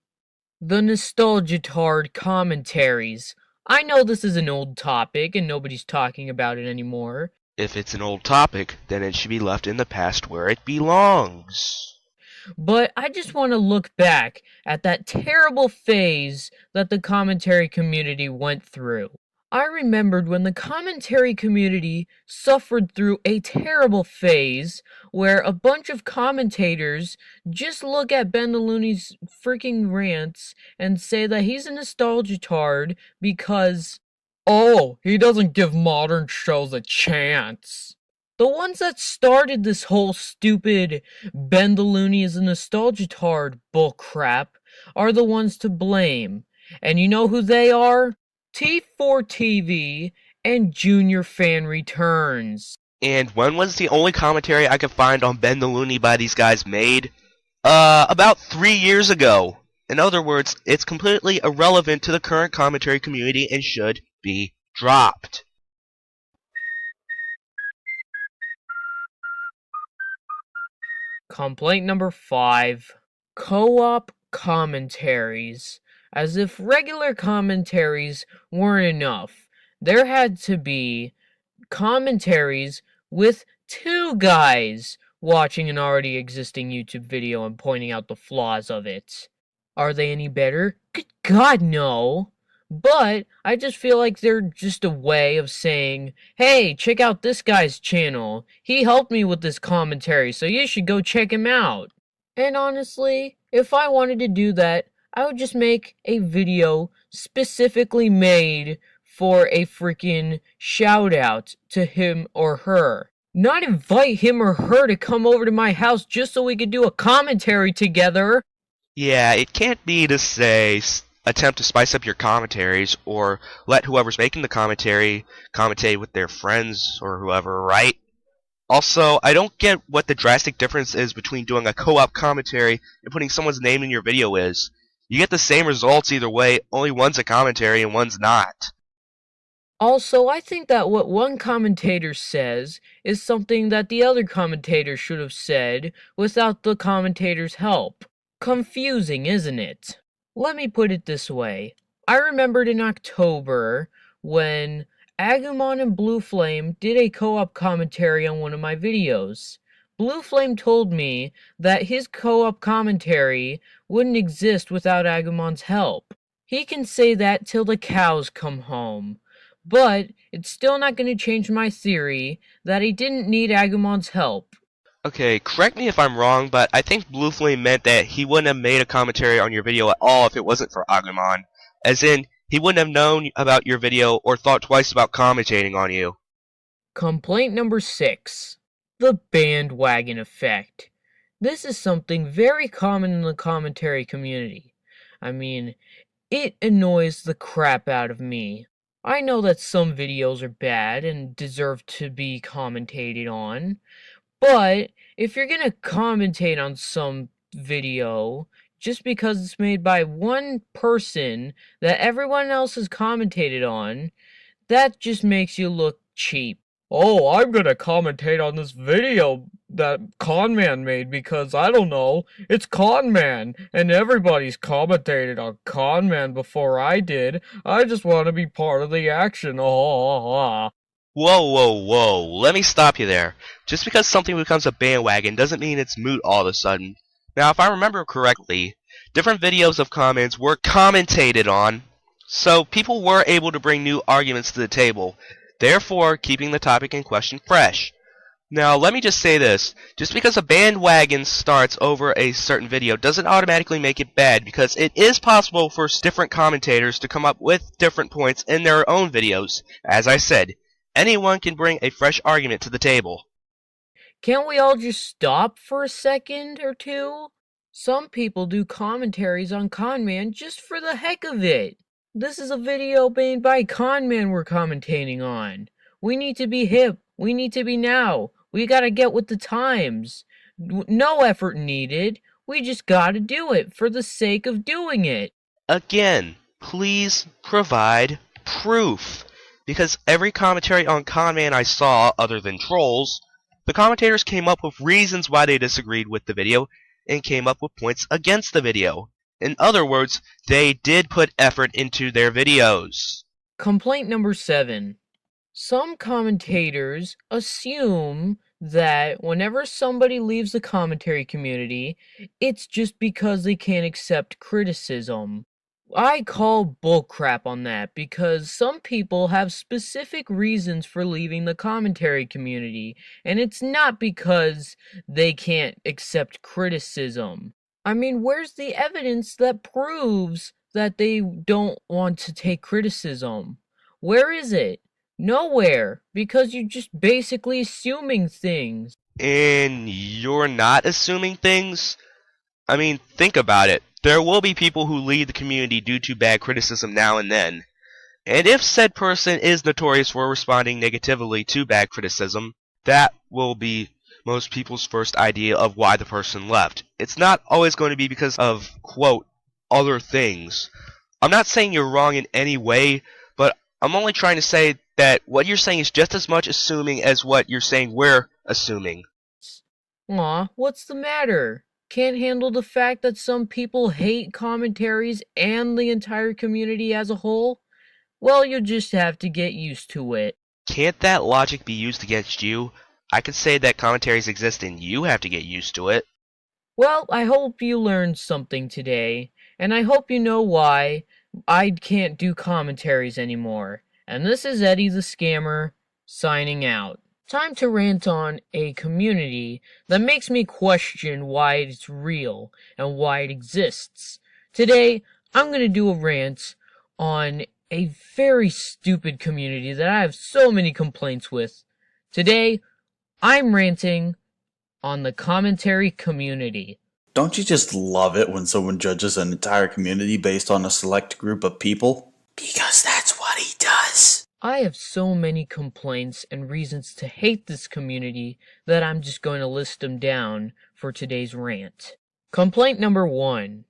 The Nostalgia-tard commentaries. I know this is an old topic and nobody's talking about it anymore. If it's an old topic, then it should be left in the past where it belongs. But I just want to look back at that terrible phase that the commentary community went through. I remembered when the commentary community suffered through a terrible phase where a bunch of commentators just look at Ben the Looney's freaking rants and say that he's a nostalgia-tard because, oh, he doesn't give modern shows a chance. The ones that started this whole stupid Ben the Looney is a nostalgia-tard bullcrap are the ones to blame. And you know who they are? T4TV and Junior Fan Returns. And when was the only commentary I could find on Ben the Looney by these guys made? About 3 years ago. In other words, it's completely irrelevant to the current commentary community and should be dropped. Complaint number 5. Co-op commentaries. As if regular commentaries weren't enough, there had to be commentaries with 2 guys watching an already existing YouTube video and pointing out the flaws of it. Are they any better? Good God, no! But I just feel like they're just a way of saying, hey, check out this guy's channel. He helped me with this commentary, so you should go check him out. And honestly, if I wanted to do that, I would just make a video specifically made for a freaking shout out to him or her. Not invite him or her to come over to my house just so we could do a commentary together. Yeah, it can't be to say attempt to spice up your commentaries or let whoever's making the commentary commentate with their friends or whoever, right? Also, I don't get what the drastic difference is between doing a co-op commentary and putting someone's name in your video is. You get the same results either way, only one's a commentary and one's not. Also, I think that what one commentator says is something that the other commentator should have said without the commentator's help. Confusing, isn't it? Let me put it this way. I remembered in October when Agumon and Blue Flame did a co-op commentary on one of my videos. Blue Flame told me that his co-op commentary wouldn't exist without Agumon's help. He can say that till the cows come home. But it's still not going to change my theory that he didn't need Agumon's help. Okay, correct me if I'm wrong, but I think Blue Flame meant that he wouldn't have made a commentary on your video at all if it wasn't for Agumon. As in, he wouldn't have known about your video or thought twice about commentating on you. Complaint number 6. The bandwagon effect. This is something very common in the commentary community. I mean, it annoys the crap out of me. I know that some videos are bad and deserve to be commentated on, but if you're gonna commentate on some video just because it's made by one person that everyone else has commentated on, that just makes you look cheap. Oh, I'm gonna commentate on this video that Conman made because, I don't know, it's Conman, and everybody's commentated on Conman before I did. I just want to be part of the action. Oh. Whoa, let me stop you there. Just because something becomes a bandwagon doesn't mean it's moot all of a sudden. Now, if I remember correctly, different videos of comments were commentated on, so people were able to bring new arguments to the table, therefore keeping the topic in question fresh. Now, let me just say this. Just because a bandwagon starts over a certain video doesn't automatically make it bad, because it is possible for different commentators to come up with different points in their own videos. As I said, anyone can bring a fresh argument to the table. Can't we all just stop for a second or two? Some people do commentaries on Conman just for the heck of it. This is a video made by Conman we're commentating on. We need to be hip. We need to be now. We gotta get with the times. No effort needed. We just gotta do it for the sake of doing it. Again, please provide proof. Because every commentary on Conman I saw, other than trolls, the commentators came up with reasons why they disagreed with the video and came up with points against the video. In other words, they did put effort into their videos. Complaint number 7. Some commentators assume that whenever somebody leaves the commentary community, it's just because they can't accept criticism. I call bullcrap on that, because some people have specific reasons for leaving the commentary community, and it's not because they can't accept criticism. I mean, where's the evidence that proves that they don't want to take criticism? Where is it? Nowhere, because you're just basically assuming things. And you're not assuming things? I mean, think about it. There will be people who leave the community due to bad criticism now and then. And if said person is notorious for responding negatively to bad criticism, that will be most people's first idea of why the person left. It's not always going to be because of, quote, other things. I'm not saying you're wrong in any way, but I'm only trying to say that what you're saying is just as much assuming as what you're saying we're assuming. Aw, what's the matter? Can't handle the fact that some people hate commentaries and the entire community as a whole? Well, you'll just have to get used to it. Can't that logic be used against you? I could say that commentaries exist and you have to get used to it. Well, I hope you learned something today, and I hope you know why I can't do commentaries anymore. And this is Eddy the Scammer, signing out. Time to rant on a community that makes me question why it's real and why it exists. Today, I'm going to do a rant on a very stupid community that I have so many complaints with. Today, I'm ranting on the commentary community. Don't you just love it when someone judges an entire community based on a select group of people? Because that's what he does. I have so many complaints and reasons to hate this community that I'm just going to list them down for today's rant. Complaint number 1.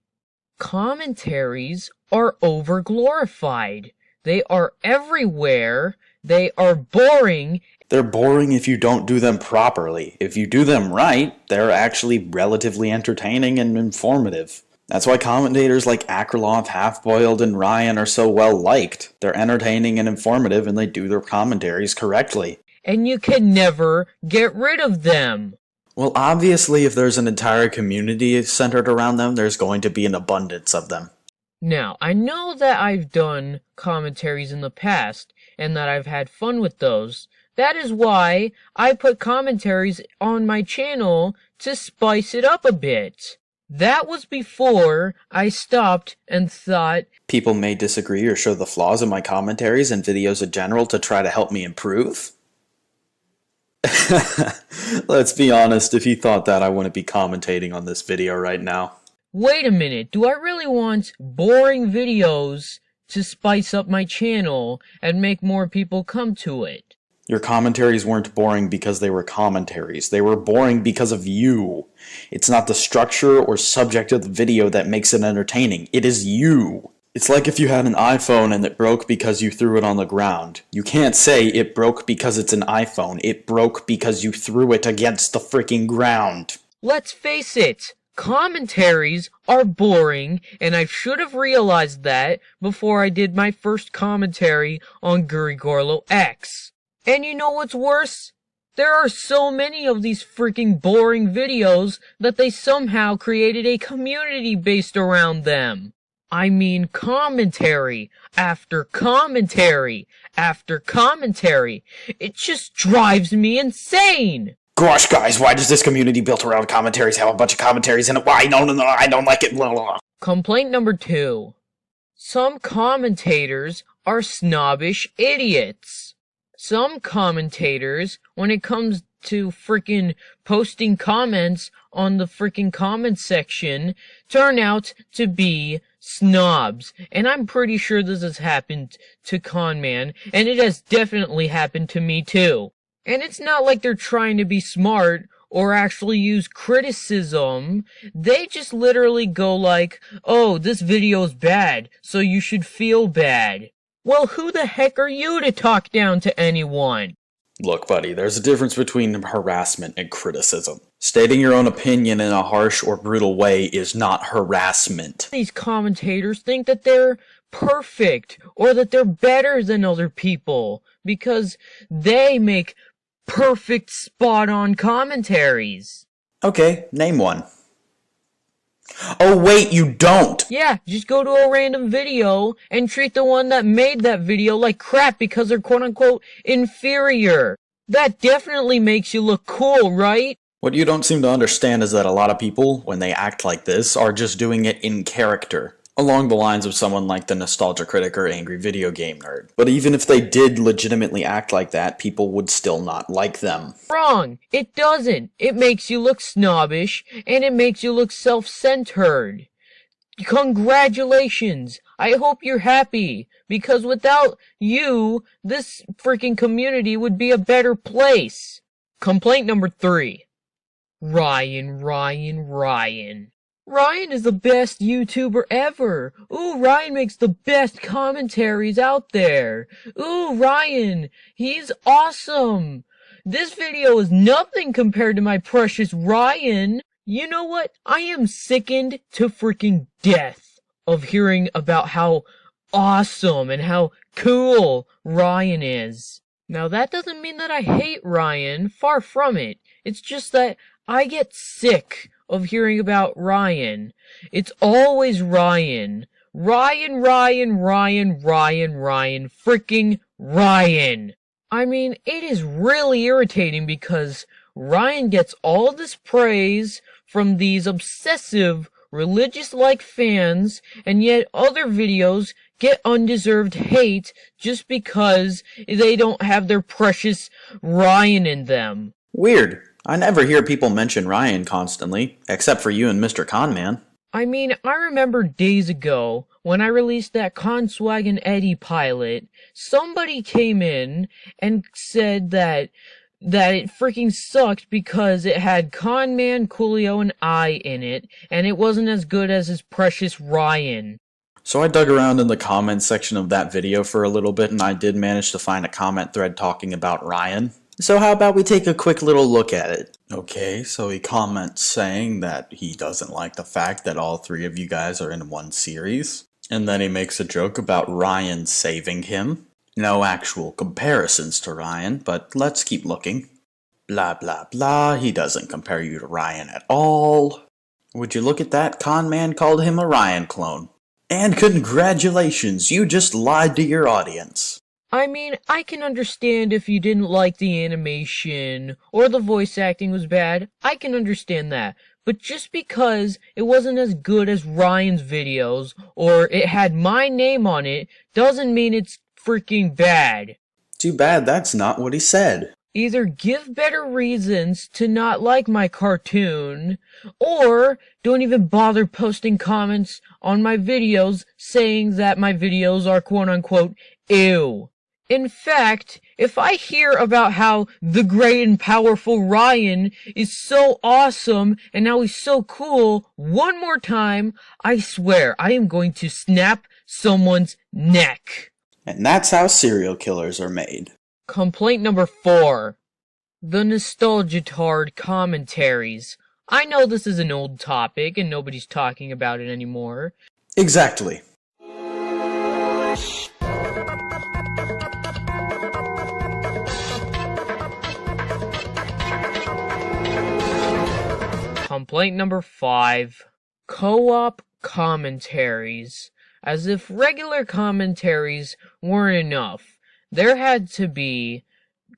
Commentaries are overglorified. They are everywhere. They are boring. They're boring if you don't do them properly. If you do them right, they're actually relatively entertaining and informative. That's why commentators like Akraloth, Half-Boiled, and Rion are so well liked. They're entertaining and informative, and they do their commentaries correctly. And you can never get rid of them. Well, obviously, if there's an entire community centered around them, there's going to be an abundance of them. Now, I know that I've done commentaries in the past, and that I've had fun with those. That is why I put commentaries on my channel to spice it up a bit. That was before I stopped and thought, People may disagree or show the flaws in my commentaries and videos in general to try to help me improve. Let's be honest, if you thought that, I wouldn't be commentating on this video right now. wait a minute, do I really want boring videos to spice up my channel and make more people come to it? Your commentaries weren't boring because they were commentaries. They were boring because of you. It's not the structure or subject of the video that makes it entertaining. It is you. It's like if you had an iPhone and it broke because you threw it on the ground. You can't say it broke because it's an iPhone. It broke because you threw it against the freaking ground. Let's face it, commentaries are boring, and I should have realized that before I did my first commentary on Guri X. And you know what's worse? There are so many of these freaking boring videos that they somehow created a community based around them. I mean commentary after commentary after commentary. It just drives me insane. Gosh, guys, why does this community built around commentaries have a bunch of commentaries in it? Why? No, I don't like it. Blah, blah. Complaint number 2. Some commentators are snobbish idiots. Some commentators, when it comes to frickin' posting comments on the frickin' comment section, turn out to be snobs. And I'm pretty sure this has happened to Conman, and it has definitely happened to me too. And it's not like they're trying to be smart or actually use criticism. They just literally go like, oh, this video's bad, so you should feel bad. Well, who the heck are you to talk down to anyone? Look, buddy, there's a difference between harassment and criticism. Stating your own opinion in a harsh or brutal way is not harassment. These commentators think that they're perfect or that they're better than other people because they make perfect spot-on commentaries. Okay, name one. Oh wait, you don't! Yeah, just go to a random video and treat the one that made that video like crap because they're quote-unquote inferior. That definitely makes you look cool, right? What you don't seem to understand is that a lot of people, when they act like this, are just doing it in character. Along the lines of someone like the nostalgia critic or angry video game nerd. But even if they did legitimately act like that, people would still not like them. Wrong! It doesn't! It makes you look snobbish, and it makes you look self-centered. Congratulations! I hope you're happy, because without you, this freaking community would be a better place. Complaint number 3. Ryan. Ryan is the best YouTuber ever. Ooh, Ryan makes the best commentaries out there. Ooh, Ryan, he's awesome. This video is nothing compared to my precious Ryan. You know what? I am sickened to freaking death of hearing about how awesome and how cool Ryan is. Now that doesn't mean that I hate Ryan, far from it. It's just that I get sick of hearing about Ryan. It's always Ryan. Ryan, freaking Ryan. I mean, it is really irritating because Ryan gets all this praise from these obsessive, religious-like fans, and yet other videos get undeserved hate just because they don't have their precious Ryan in them. Weird. I never hear people mention Ryan constantly, except for you and Mr. Conman. I mean, I remember days ago, when I released that Conswag and Eddy pilot, somebody came in and said that it freaking sucked because it had Conman, Coolio, and I in it, and it wasn't as good as his precious Ryan. So I dug around in the comments section of that video for a little bit, and I did manage to find a comment thread talking about Ryan. So how about we take a quick little look at it? Okay, so he comments saying that he doesn't like the fact that all 3 of you guys are in one series. And then he makes a joke about Ryan saving him. No actual comparisons to Ryan, but let's keep looking. Blah blah blah, he doesn't compare you to Ryan at all. Would you look at that? Conman called him a Ryan clone. And congratulations, you just lied to your audience. I mean, I can understand if you didn't like the animation or the voice acting was bad. I can understand that. But just because it wasn't as good as Ryan's videos or it had my name on it doesn't mean it's freaking bad. Too bad that's not what he said. Either give better reasons to not like my cartoon, or don't even bother posting comments on my videos saying that my videos are quote-unquote ew. In fact, if I hear about how the great and powerful Rion is so awesome and how he's so cool one more time, I swear I am going to snap someone's neck. And that's how serial killers are made. Complaint number 4. The nostalgia-tard commentaries. I know this is an old topic and nobody's talking about it anymore. Exactly. Complaint number 5. Co-op commentaries. As if regular commentaries weren't enough, there had to be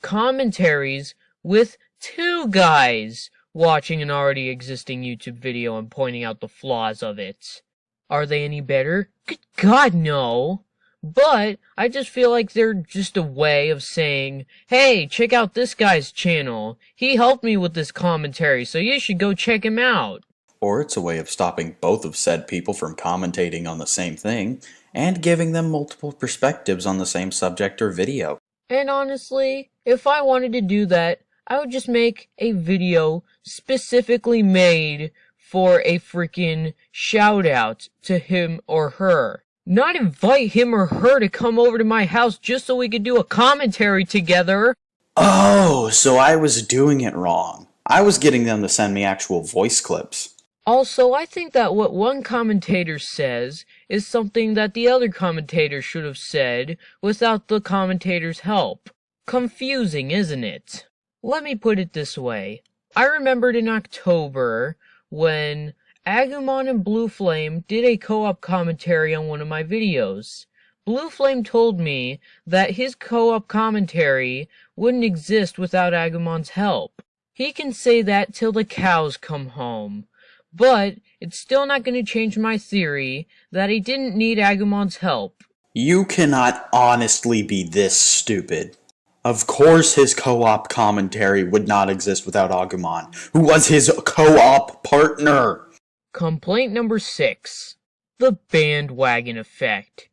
commentaries with 2 guys watching an already existing YouTube video and pointing out the flaws of it. Are they any better? Good God, no! But I just feel like they're just a way of saying, hey, check out this guy's channel. He helped me with this commentary, so you should go check him out. Or it's a way of stopping both of said people from commentating on the same thing, and giving them multiple perspectives on the same subject or video. And honestly, if I wanted to do that, I would just make a video specifically made for a freaking shout out to him or her. Not invite him or her to come over to my house just so we could do a commentary together. Oh, so I was doing it wrong. I was getting them to send me actual voice clips. Also, I think that what one commentator says is something that the other commentator should have said without the commentator's help. Confusing, isn't it? Let me put it this way. I remembered in October when Agumon and Blue Flame did a co-op commentary on one of my videos. Blue Flame told me that his co-op commentary wouldn't exist without Agumon's help. He can say that till the cows come home. But it's still not going to change my theory that he didn't need Agumon's help. You cannot honestly be this stupid. Of course his co-op commentary would not exist without Agumon, who was his co-op partner. Complaint number 6. The bandwagon effect.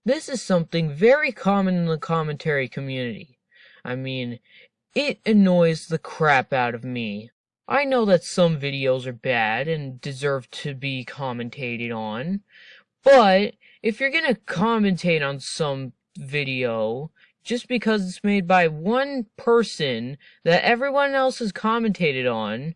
This is something very common in the commentary community. I mean, it annoys the crap out of me. I know that some videos are bad and deserve to be commentated on, but if you're gonna commentate on some video just because it's made by one person that everyone else has commentated on,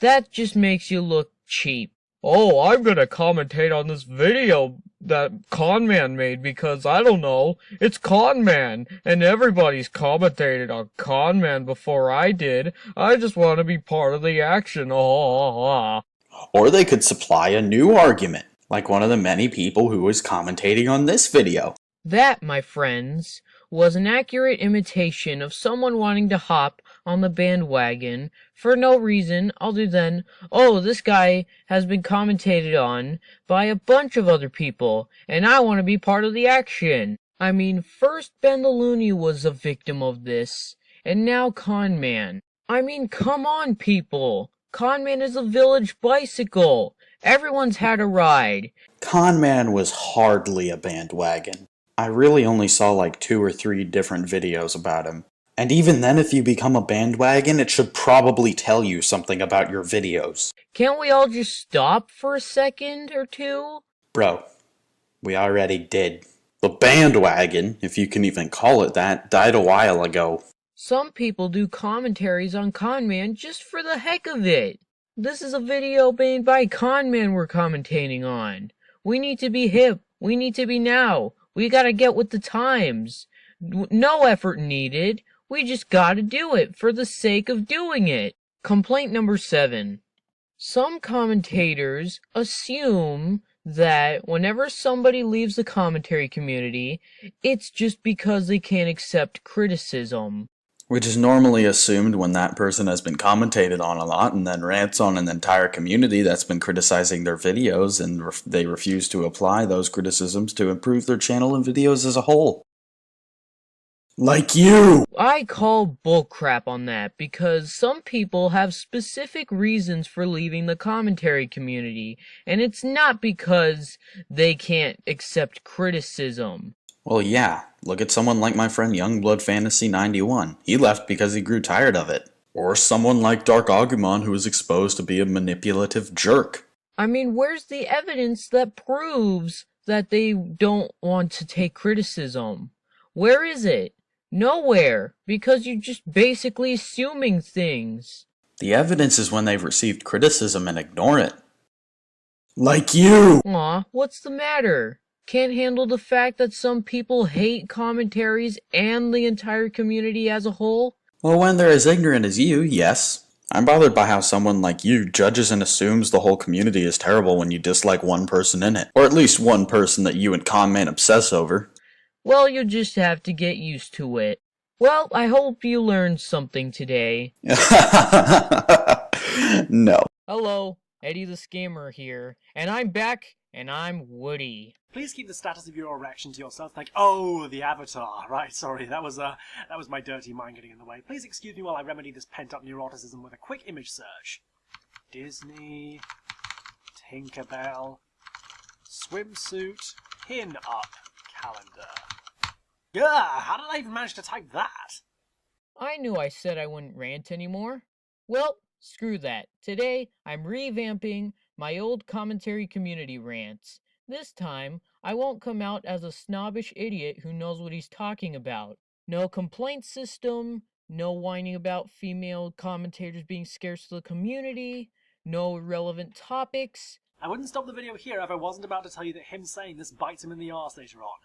that just makes you look cheap. Oh, I'm gonna commentate on this video that Conman made because, I don't know, it's Conman, and everybody's commentated on Conman before I did. I just want to be part of the action. Oh. Or they could supply a new argument, like one of the many people who was commentating on this video. That, my friends, was an accurate imitation of someone wanting to hop on the bandwagon for no reason other than, oh, this guy has been commentated on by a bunch of other people, and I want to be part of the action. I mean, first Ben the Looney was a victim of this, and now Conman. I mean, come on, people. Conman is a village bicycle. Everyone's had a ride. Conman was hardly a bandwagon. I really only saw like 2 or 3 different videos about him. And even then, if you become a bandwagon, it should probably tell you something about your videos. Can't we all just stop for a second or two? Bro, we already did. The bandwagon, if you can even call it that, died a while ago. Some people do commentaries on Conman just for the heck of it. This is a video made by Conman we're commentating on. We need to be hip. We need to be now. We gotta get with the times. No effort needed. We just gotta do it for the sake of doing it. Complaint number 7. Some commentators assume that whenever somebody leaves the commentary community, it's just because they can't accept criticism. Which is normally assumed when that person has been commentated on a lot and then rants on an entire community that's been criticizing their videos, and they refuse to apply those criticisms to improve their channel and videos as a whole. Like you! I call bullcrap on that because some people have specific reasons for leaving the commentary community, and it's not because they can't accept criticism. Well, yeah. Look at someone like my friend Youngblood Fantasy 91. He left because he grew tired of it. Or someone like Dark Agumon who was exposed to be a manipulative jerk. I mean, where's the evidence that proves that they don't want to take criticism? Where is it? Nowhere, because you're just basically assuming things. The evidence is when they've received criticism and ignore it. Like you! Aw, what's the matter? Can't handle the fact that some people hate commentaries and the entire community as a whole? Well, when they're as ignorant as you, yes. I'm bothered by how someone like you judges and assumes the whole community is terrible when you dislike one person in it. Or at least one person that you and ComMan obsess over. Well, you'll just have to get used to it. Well, I hope you learned something today. No. Hello, Eddy the Scammer here, and I'm back, and I'm Woody. Please keep the status of your erection to yourself. Like, oh, the avatar. Right, sorry, that was my dirty mind getting in the way. Please excuse me while I remedy this pent-up neuroticism with a quick image search. Disney, Tinkerbell, swimsuit, pin-up calendar. Gah, how did I even manage to type that? I knew I said I wouldn't rant anymore. Well, screw that. Today, I'm revamping my old commentary community rants. This time, I won't come out as a snobbish idiot who knows what he's talking about. No complaint system, no whining about female commentators being scarce to the community, no irrelevant topics. I wouldn't stop the video here if I wasn't about to tell you that him saying this bites him in the arse later on.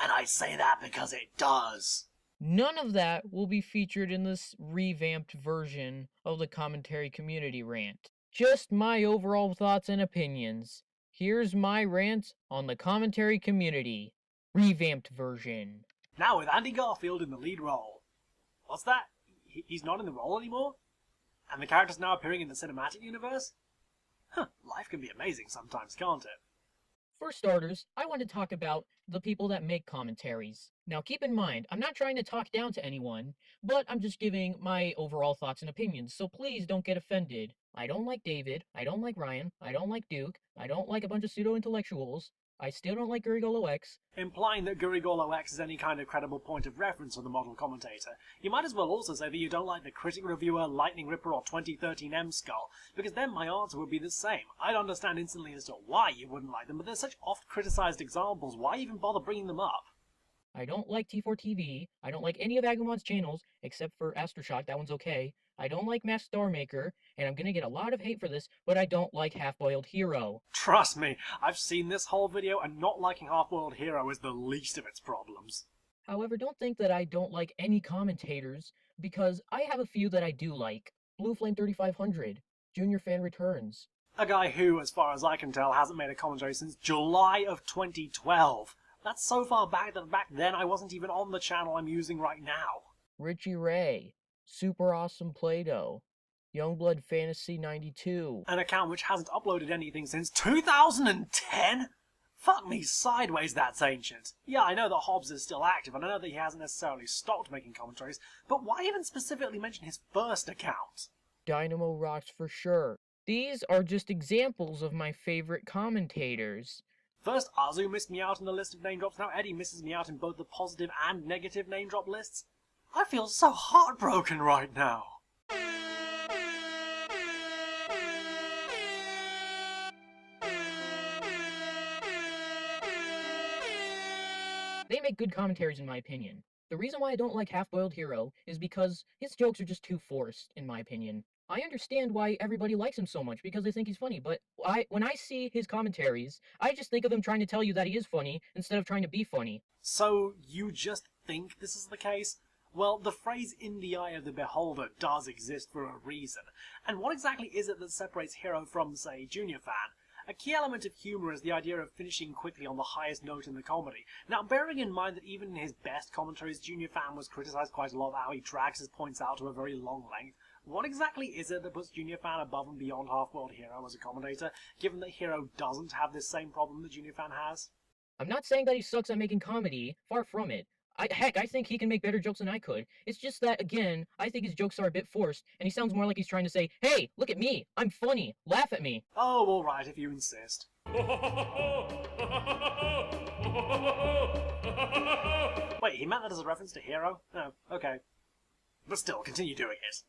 And I say that because it does. None of that will be featured in this revamped version of the commentary community rant. Just my overall thoughts and opinions. Here's my rant on the commentary community. Revamped version. Now with Andy Garfield in the lead role. What's that? He's not in the role anymore? And the character's now appearing in the cinematic universe? Huh, life can be amazing sometimes, can't it? For starters, I want to talk about the people that make commentaries. Now keep in mind, I'm not trying to talk down to anyone, but I'm just giving my overall thoughts and opinions, so please don't get offended. I don't like David, I don't like Rion, I don't like Duke, I don't like a bunch of pseudo-intellectuals, I still don't like Guri X. Implying that Guri X is any kind of credible point of reference for the model commentator, you might as well also say that you don't like the Critic Reviewer, Lightning Ripper, or 2013 M-Skull, because then my answer would be the same. I'd understand instantly as to why you wouldn't like them, but they're such oft-criticized examples, why even bother bringing them up? I don't like T4TV, I don't like any of Agumon's channels, except for Astroshock, that one's okay. I don't like Mass Starmaker, and I'm gonna get a lot of hate for this, but I don't like Half-Boiled Hero. Trust me, I've seen this whole video, and not liking Half-Boiled Hero is the least of its problems. However, don't think that I don't like any commentators, because I have a few that I do like. Blue Flame 3500, Junior Fan Returns. A guy who, as far as I can tell, hasn't made a commentary since July of 2012. That's so far back that back then I wasn't even on the channel I'm using right now. Richie Ray, Super Awesome Play-Doh, Youngblood Fantasy 92. An account which hasn't uploaded anything since 2010? Fuck me sideways, that's ancient. Yeah, I know that Hobbs is still active, and I know that he hasn't necessarily stopped making commentaries, but why even specifically mention his first account? Dynamo rocks for sure. These are just examples of my favorite commentators. First, Azu missed me out in the list of name drops, now Eddy misses me out in both the positive and negative name drop lists. I feel so heartbroken right now. They make good commentaries in my opinion. The reason why I don't like Half-Boiled Hero is because his jokes are just too forced, in my opinion. I understand why everybody likes him so much, because they think he's funny, but when I see his commentaries, I just think of him trying to tell you that he is funny, instead of trying to be funny. So, you just think this is the case? Well, the phrase "in the eye of the beholder" does exist for a reason. And what exactly is it that separates Hero from, say, Junior Fan? A key element of humour is the idea of finishing quickly on the highest note in the comedy. Now, bearing in mind that even in his best commentaries, Junior Fan was criticised quite a lot about how he drags his points out to a very long length, what exactly is it that puts Junior Fan above and beyond Half-World Hero as a commentator, given that Hero doesn't have this same problem that Junior Fan has? I'm not saying that he sucks at making comedy, far from it. Heck, I think he can make better jokes than I could. It's just that, again, I think his jokes are a bit forced, and he sounds more like he's trying to say, hey, look at me, I'm funny, laugh at me. Oh, alright, if you insist. Wait, he meant that as a reference to Hero? No, okay. But still, continue doing it.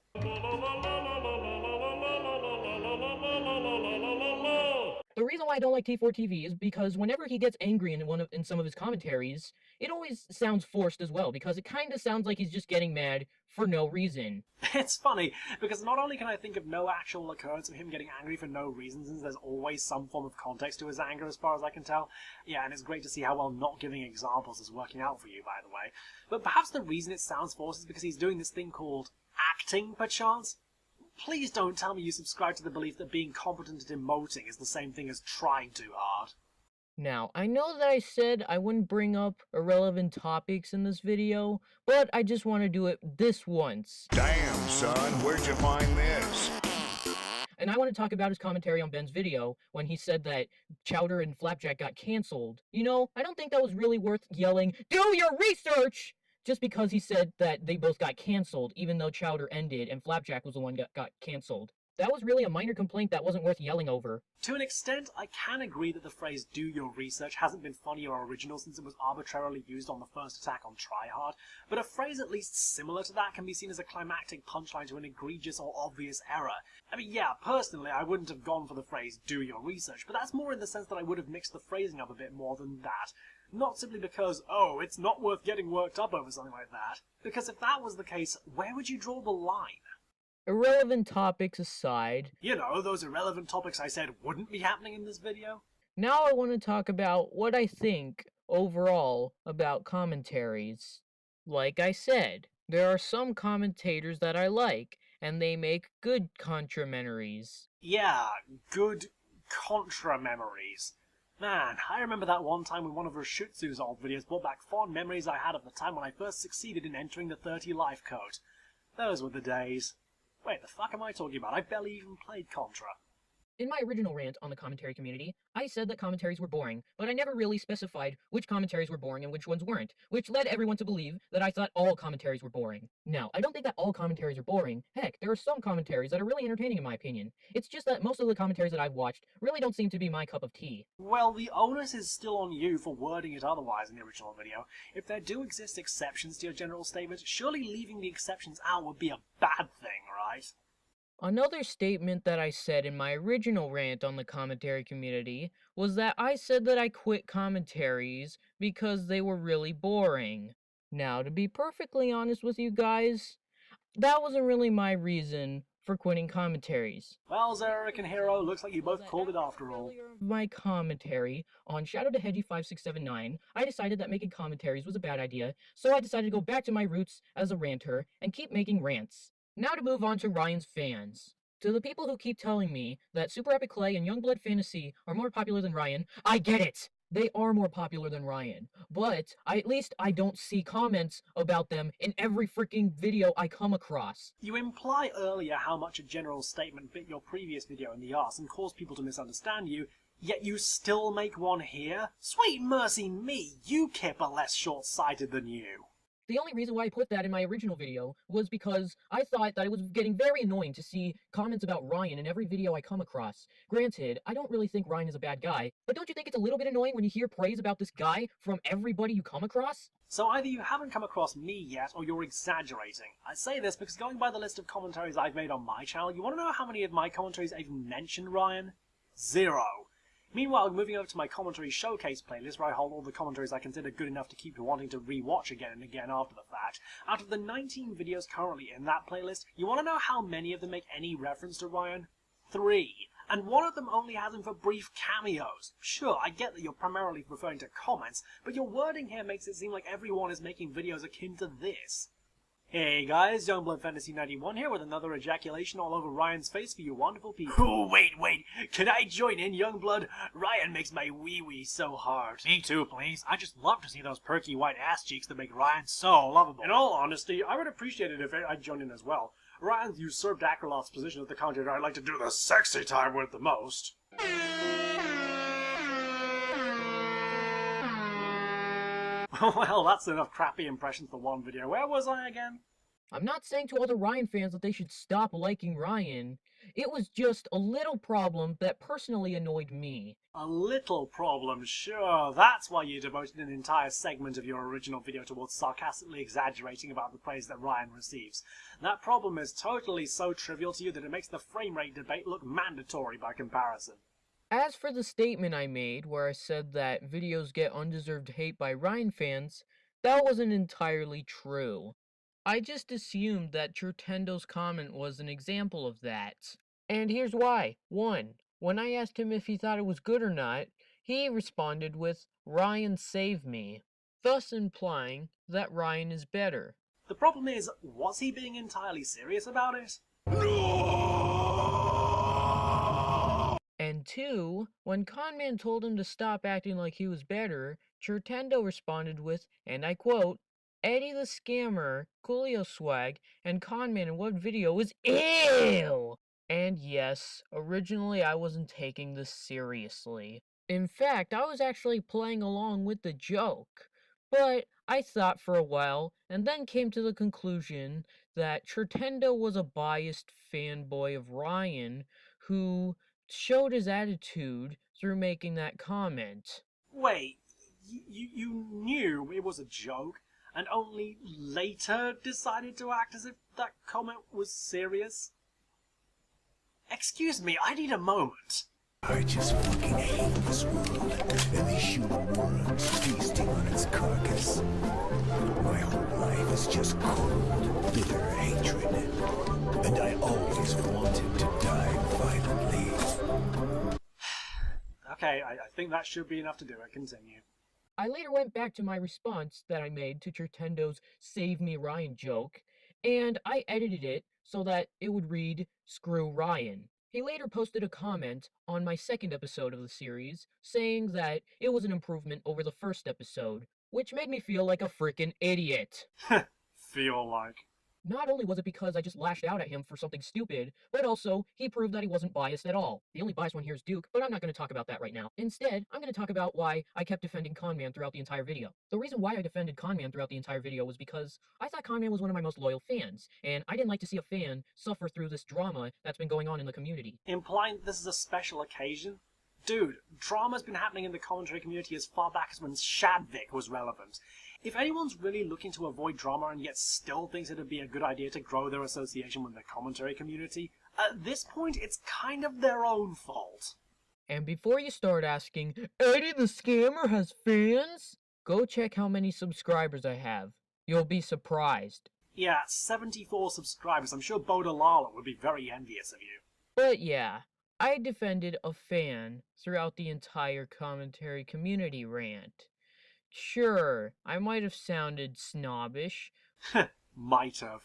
The reason why I don't like T4TV is because whenever he gets angry in some of his commentaries, it always sounds forced as well, because it kind of sounds like he's just getting mad for no reason. It's funny, because not only can I think of no actual occurrence of him getting angry for no reason, since there's always some form of context to his anger as far as I can tell. Yeah, and it's great to see how well not giving examples is working out for you, by the way. But perhaps the reason it sounds forced is because he's doing this thing called acting, perchance? Please don't tell me you subscribe to the belief that being competent at emoting is the same thing as trying too hard. Now, I know that I said I wouldn't bring up irrelevant topics in this video, but I just want to do it this once. Damn, son, where'd you find this? And I want to talk about his commentary on Ben's video when he said that Chowder and Flapjack got cancelled. You know, I don't think that was really worth yelling, "Do your research!" just because he said that they both got cancelled, even though Chowder ended and Flapjack was the one that got cancelled. That was really a minor complaint that wasn't worth yelling over. To an extent, I can agree that the phrase "do your research" hasn't been funny or original since it was arbitrarily used on the first attack on Tryhard, but a phrase at least similar to that can be seen as a climactic punchline to an egregious or obvious error. I mean, yeah, personally, I wouldn't have gone for the phrase "do your research," but that's more in the sense that I would have mixed the phrasing up a bit more than that. Not simply because, oh, it's not worth getting worked up over something like that. Because if that was the case, where would you draw the line? Irrelevant topics aside, You know, those irrelevant topics I said wouldn't be happening in this video? now I want to talk about what I think overall about commentaries. Like I said, there are some commentators that I like, and they make good contramentaries. Yeah, good contra memories. Man, I remember that one time when one of Rashutsu's old videos brought back fond memories I had of the time when I first succeeded in entering the 30 life code. Those were the days. Wait, the fuck am I talking about? I barely even played Contra. In my original rant on the commentary community, I said that commentaries were boring, but I never really specified which commentaries were boring and which ones weren't, which led everyone to believe that I thought all commentaries were boring. Now, I don't think that all commentaries are boring. Heck, there are some commentaries that are really entertaining in my opinion. It's just that most of the commentaries that I've watched really don't seem to be my cup of tea. Well, the onus is still on you for wording it otherwise in the original video. If there do exist exceptions to your general statement, surely leaving the exceptions out would be a bad thing, right? Another statement that I said in my original rant on the commentary community was that I said that I quit commentaries because they were really boring. Now, to be perfectly honest with you guys, that wasn't really my reason for quitting commentaries. Well, Zerarick and Hero, looks like you both called it after all. My commentary on Shadow to Hedgie 5679, I decided that making commentaries was a bad idea, so I decided to go back to my roots as a ranter and keep making rants. Now to move on to Ryan's fans. To the people who keep telling me that SuperEpicClay and Youngblood Fantasy are more popular than Ryan, I get it! They are more popular than Ryan, but at least I don't see comments about them in every freaking video I come across. You imply earlier how much a general statement bit your previous video in the arse and caused people to misunderstand you, yet you still make one here? Sweet mercy me, UKIP are less short-sighted than you. The only reason why I put that in my original video was because I thought that it was getting very annoying to see comments about Ryan in every video I come across. Granted, I don't really think Ryan is a bad guy, but don't you think it's a little bit annoying when you hear praise about this guy from everybody you come across? So either you haven't come across me yet, or you're exaggerating. I say this because going by the list of commentaries I've made on my channel, you want to know how many of my commentaries I've mentioned Ryan? 0. Meanwhile, moving over to my commentary showcase playlist, where I hold all the commentaries I consider good enough to keep wanting to re-watch again and again after the fact, out of the 19 videos currently in that playlist, you want to know how many of them make any reference to Ryan? 3. And one of them only has him for brief cameos. Sure, I get that you're primarily referring to comments, but your wording here makes it seem like everyone is making videos akin to this. Hey guys, Youngblood Fantasy 91 here with another ejaculation all over Ryan's face for you wonderful people. Oh, wait, can I join in, Youngblood? Ryan makes my wee-wee so hard. Me too, please. I just love to see those perky white ass cheeks that make Ryan so lovable. In all honesty, I would appreciate it if I'd join in as well. Ryan's usurped Akraloth's position as the commentator I'd like to do the sexy time with the most. Well, that's enough crappy impressions for one video. Where was I again? I'm not saying to other Rion fans that they should stop liking Rion. It was just a little problem that personally annoyed me. A little problem, sure. That's why you devoted an entire segment of your original video towards sarcastically exaggerating about the praise that Ryan receives. That problem is totally so trivial to you that it makes the frame rate debate look mandatory by comparison. As for the statement I made, where I said that videos get undeserved hate by Rion fans, that wasn't entirely true. I just assumed that Churtendo's comment was an example of that. And here's why. 1. When I asked him if he thought it was good or not, he responded with, "Rion save me," thus implying that Rion is better. The problem is, was he being entirely serious about it? And 2, when Conman told him to stop acting like he was better, Churtendo responded with, and I quote, "Eddy the Scammer, Coolio Swag, and Conman in what video is ew!" And yes, originally I wasn't taking this seriously. In fact, I was actually playing along with the joke. But I thought for a while, and then came to the conclusion that Churtendo was a biased fanboy of Rion, who showed his attitude through making that comment. Wait, you knew it was a joke, and only later decided to act as if that comment was serious? Excuse me, I need a moment. I just fucking hate this world and these human worms feasting on its carcass. My whole life is just cold, bitter hatred, and I always wanted to die violently. Okay, I think that should be enough to do it. Continue. I later went back to my response that I made to Churtendo's "Save Me Rion" joke, and I edited it so that it would read, "Screw Rion." He later posted a comment on my second episode of the series, saying that it was an improvement over the first episode, which made me feel like a freaking idiot. Feel like. Not only was it because I just lashed out at him for something stupid, but also he proved that he wasn't biased at all. The only biased one here is Duke, but I'm not going to talk about that right now. Instead, I'm going to talk about why I kept defending Conman throughout the entire video. The reason why I defended Conman throughout the entire video was because I thought Conman was one of my most loyal fans, and I didn't like to see a fan suffer through this drama that's been going on in the community. Implying this is a special occasion? Dude, drama's been happening in the commentary community as far back as when Shadvik was relevant. If anyone's really looking to avoid drama and yet still thinks it'd be a good idea to grow their association with the commentary community, at this point it's kind of their own fault. And before you start asking, "Eddy the Scammer has fans?" go check how many subscribers I have. You'll be surprised. Yeah, 74 subscribers. I'm sure Bodalala would be very envious of you. But yeah, I defended a fan throughout the entire commentary community rant. Sure, I might have sounded snobbish. Might have.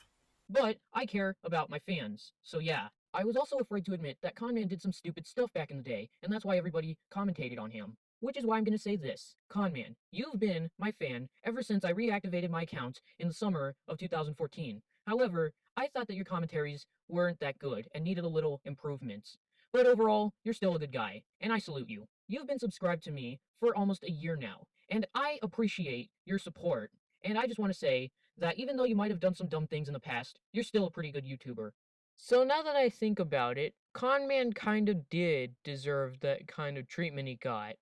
But I care about my fans, so yeah. I was also afraid to admit that Conman did some stupid stuff back in the day, and that's why everybody commentated on him. Which is why I'm going to say this. Conman, you've been my fan ever since I reactivated my account in the summer of 2014. However, I thought that your commentaries weren't that good and needed a little improvements. But overall, you're still a good guy, and I salute you. You've been subscribed to me for almost a year now, and I appreciate your support. And I just want to say that even though you might have done some dumb things in the past, you're still a pretty good YouTuber. So now that I think about it, Conman kind of did deserve that kind of treatment he got.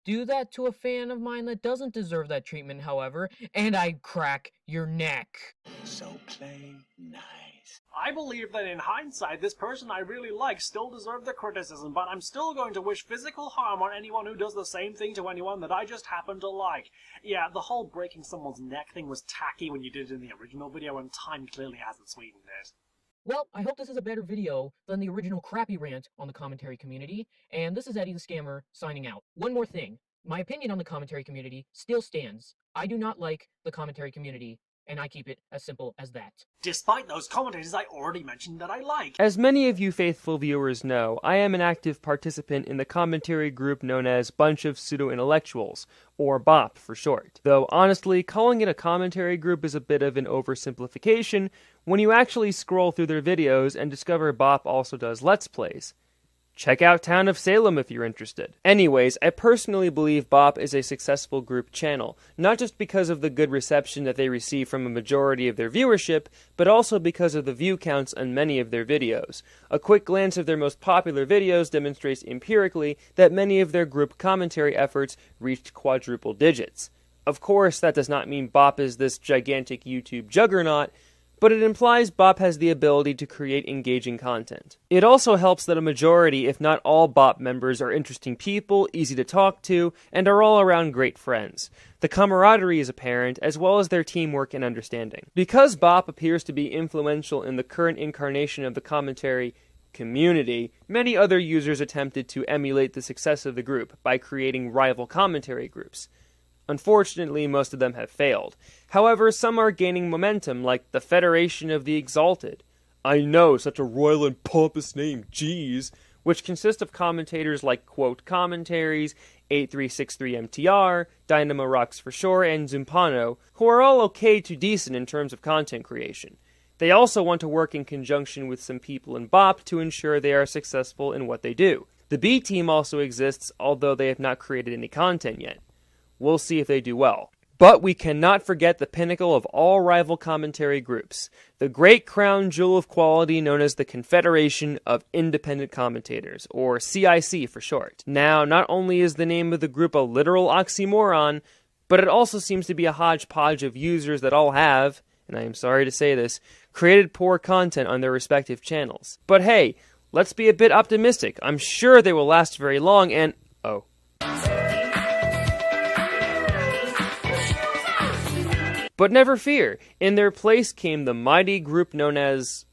Do that to a fan of mine that doesn't deserve that treatment, however, and I'd crack your neck. So play nice. I believe that in hindsight, this person I really like still deserved the criticism, but I'm still going to wish physical harm on anyone who does the same thing to anyone that I just happen to like. Yeah, the whole breaking someone's neck thing was tacky when you did it in the original video, and time clearly hasn't sweetened it. Well, I hope this is a better video than the original crappy rant on the commentary community, and this is Eddy the Scammer signing out. One more thing. My opinion on the commentary community still stands. I do not like the commentary community and I keep it as simple as that. Despite those commentators I already mentioned that I like. As many of you faithful viewers know, I am an active participant in the commentary group known as Bunch of Pseudo-Intellectuals, or BOP for short. Though honestly, calling it a commentary group is a bit of an oversimplification when you actually scroll through their videos and discover BOP also does Let's Plays. Check out Town of Salem if you're interested. Anyways, I personally believe BOP is a successful group channel, not just because of the good reception that they receive from a majority of their viewership, but also because of the view counts on many of their videos. A quick glance of their most popular videos demonstrates empirically that many of their group commentary efforts reached quadruple digits. Of course, that does not mean BOP is this gigantic YouTube juggernaut, but it implies BOP has the ability to create engaging content. It also helps that a majority, if not all BOP members are interesting people, easy to talk to, and are all around great friends. The camaraderie is apparent, as well as their teamwork and understanding. Because BOP appears to be influential in the current incarnation of the commentary community, many other users attempted to emulate the success of the group by creating rival commentary groups. Unfortunately, most of them have failed. However, some are gaining momentum, like the Federation of the Exalted. I know, such a royal and pompous name, jeez. Which consists of commentators like, quote, Commentaries, 8363MTR, Dynamo Rocks for Sure, and Zumpano, who are all okay to decent in terms of content creation. They also want to work in conjunction with some people in BOP to ensure they are successful in what they do. The B team also exists, although they have not created any content yet. We'll see if they do well. But we cannot forget the pinnacle of all rival commentary groups, the great crown jewel of quality known as the Confederation of Independent Commentators, or CIC for short. Now, not only is the name of the group a literal oxymoron, but it also seems to be a hodgepodge of users that all have, and I am sorry to say this, created poor content on their respective channels. But hey, let's be a bit optimistic. I'm sure they will last very long and... oh. But never fear, in their place came the mighty group known as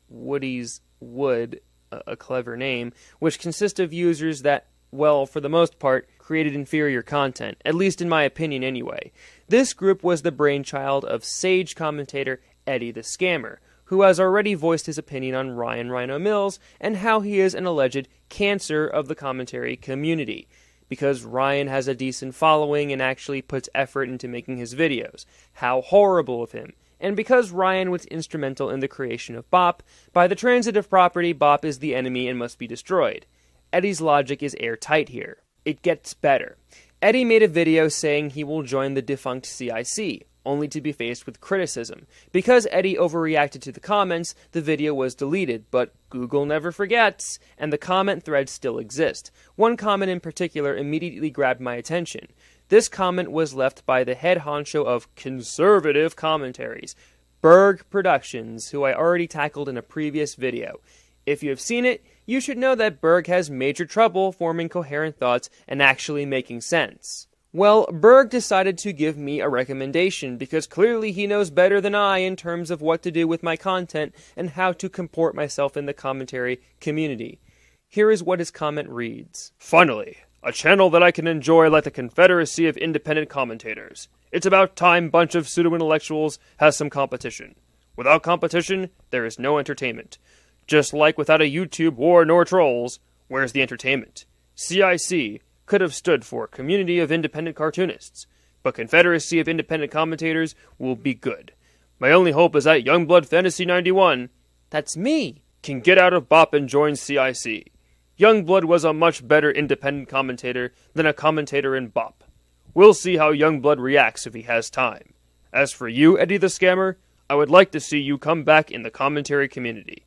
Woody's Wood, a clever name, which consists of users that, well, for the most part, created inferior content, at least in my opinion anyway. This group was the brainchild of sage commentator Eddy the Scammer, who has already voiced his opinion on Rhino Mills and how he is an alleged cancer of the commentary community. Because Rion has a decent following and actually puts effort into making his videos. How horrible of him. And because Rion was instrumental in the creation of BOP, by the transitive property, BOP is the enemy and must be destroyed. Eddy's logic is airtight here. It gets better. Eddy made a video saying he will join the defunct CIC, only to be faced with criticism. Because Eddy overreacted to the comments, the video was deleted, but Google never forgets, and the comment threads still exist. One comment in particular immediately grabbed my attention. This comment was left by the head honcho of conservative commentaries, Berg Productions, who I already tackled in a previous video. If you have seen it, you should know that Berg has major trouble forming coherent thoughts and actually making sense. Well, Berg decided to give me a recommendation because clearly he knows better than I in terms of what to do with my content and how to comport myself in the commentary community. Here is what his comment reads. Finally, a channel that I can enjoy like the Confederacy of Independent Commentators. It's about time bunch of pseudo-intellectuals has some competition. Without competition, there is no entertainment. Just like without a YouTube war nor trolls, where's the entertainment? CIC could have stood for Community of Independent Cartoonists, but Confederacy of Independent Commentators will be good. My only hope is that Youngblood Fantasy 91, that's me, can get out of BOP and join CIC. Youngblood was a much better independent commentator than a commentator in BOP. We'll see how Youngblood reacts if he has time. As for you, Eddy the Scammer, I would like to see you come back in the commentary community,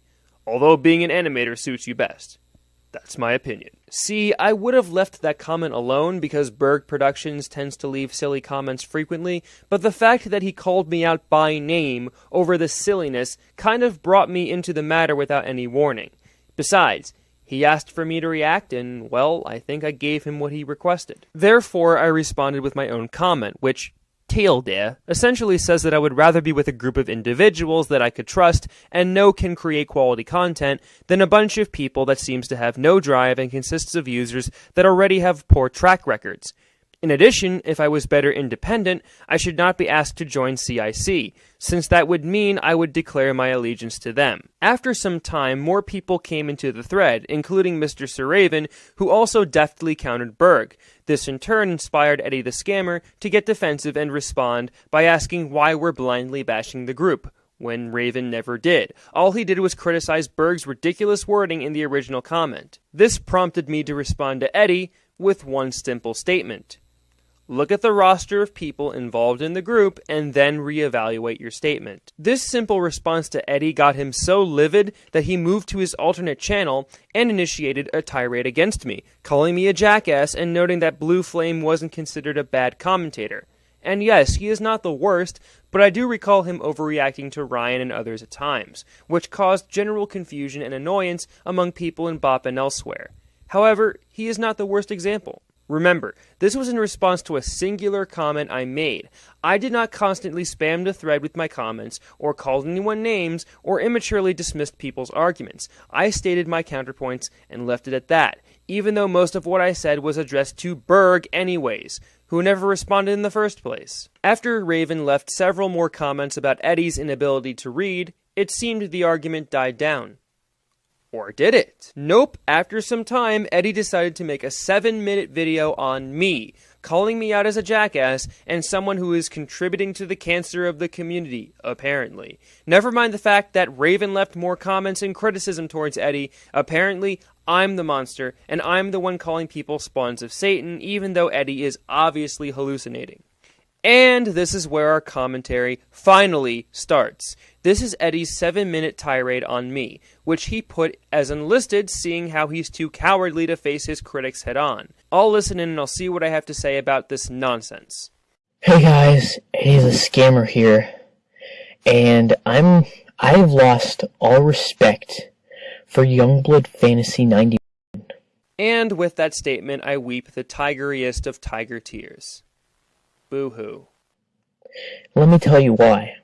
although being an animator suits you best. That's my opinion. See, I would have left that comment alone because Berg Productions tends to leave silly comments frequently, but the fact that he called me out by name over the silliness kind of brought me into the matter without any warning. Besides, he asked for me to react, and, well, I think I gave him what he requested. Therefore, I responded with my own comment, which, tilde, essentially says that I would rather be with a group of individuals that I could trust and know can create quality content than a bunch of people that seems to have no drive and consists of users that already have poor track records. In addition, if I was better independent, I should not be asked to join CIC, since that would mean I would declare my allegiance to them. After some time, more people came into the thread, including Mr. Sir Raven, who also deftly countered Berg. This in turn inspired Eddy the Scammer to get defensive and respond by asking why we're blindly bashing the group, when Raven never did. All he did was criticize Berg's ridiculous wording in the original comment. This prompted me to respond to Eddy with one simple statement. Look at the roster of people involved in the group and then reevaluate your statement. This simple response to Eddy got him so livid that he moved to his alternate channel and initiated a tirade against me, calling me a jackass and noting that Blue Flame wasn't considered a bad commentator. And yes, he is not the worst, but I do recall him overreacting to Rion and others at times, which caused general confusion and annoyance among people in BOP and elsewhere. However, he is not the worst example. Remember, this was in response to a singular comment I made. I did not constantly spam the thread with my comments, or called anyone names, or immaturely dismissed people's arguments. I stated my counterpoints and left it at that, even though most of what I said was addressed to Berg anyways, who never responded in the first place. After Raven left several more comments about Eddy's inability to read, it seemed the argument died down. Or did it? Nope, after some time, Eddy decided to make a 7-minute video on me, calling me out as a jackass and someone who is contributing to the cancer of the community, apparently. Never mind the fact that Raven left more comments and criticism towards Eddy. Apparently, I'm the monster, and I'm the one calling people spawns of Satan, even though Eddy is obviously hallucinating. And this is where our commentary finally starts. This is Eddy's 7-minute tirade on me, which he put as unlisted, seeing how he's too cowardly to face his critics head on. I'll listen in and I'll see what I have to say about this nonsense. Hey guys, Eddy the Scammer here, and I've lost all respect for Youngblood Fantasy 91. And with that statement, I weep the tigeriest of tiger tears. Boo-hoo. Let me tell you why.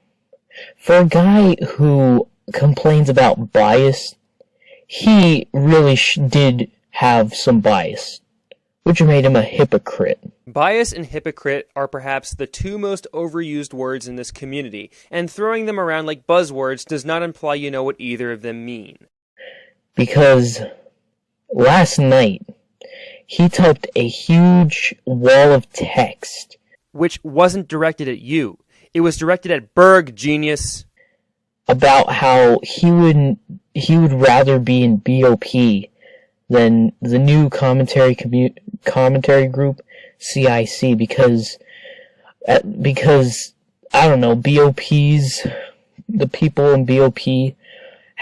For a guy who complains about bias, he really did have some bias, which made him a hypocrite. Bias and hypocrite are perhaps the two most overused words in this community, and throwing them around like buzzwords does not imply you know what either of them mean. Because last night, he typed a huge wall of text, which wasn't directed at you. It was directed at Berg, genius. About how he would rather be in BOP than the new commentary group CIC because I don't know, BOPs, the people in BOP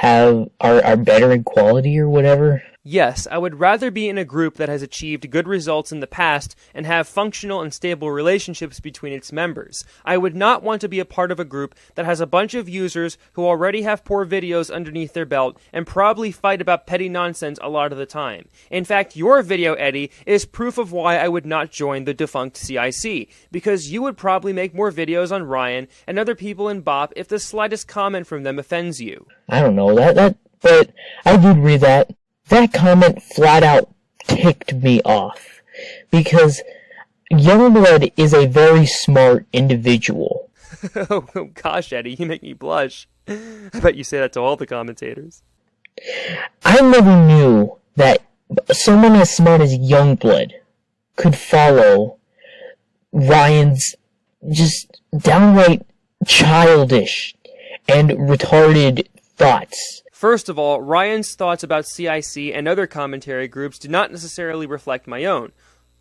are better in quality or whatever. Yes, I would rather be in a group that has achieved good results in the past and have functional and stable relationships between its members. I would not want to be a part of a group that has a bunch of users who already have poor videos underneath their belt and probably fight about petty nonsense a lot of the time. In fact, your video, Eddy, is proof of why I would not join the defunct CIC, because you would probably make more videos on Rion and other people in BOP if the slightest comment from them offends you. I don't know, but I did read that. That comment flat out ticked me off, because Youngblood is a very smart individual. Oh gosh, Eddy, you make me blush. I bet you say that to all the commentators. I never knew that someone as smart as Youngblood could follow Ryan's just downright childish and retarded thoughts. First of all, Ryan's thoughts about CIC and other commentary groups do not necessarily reflect my own,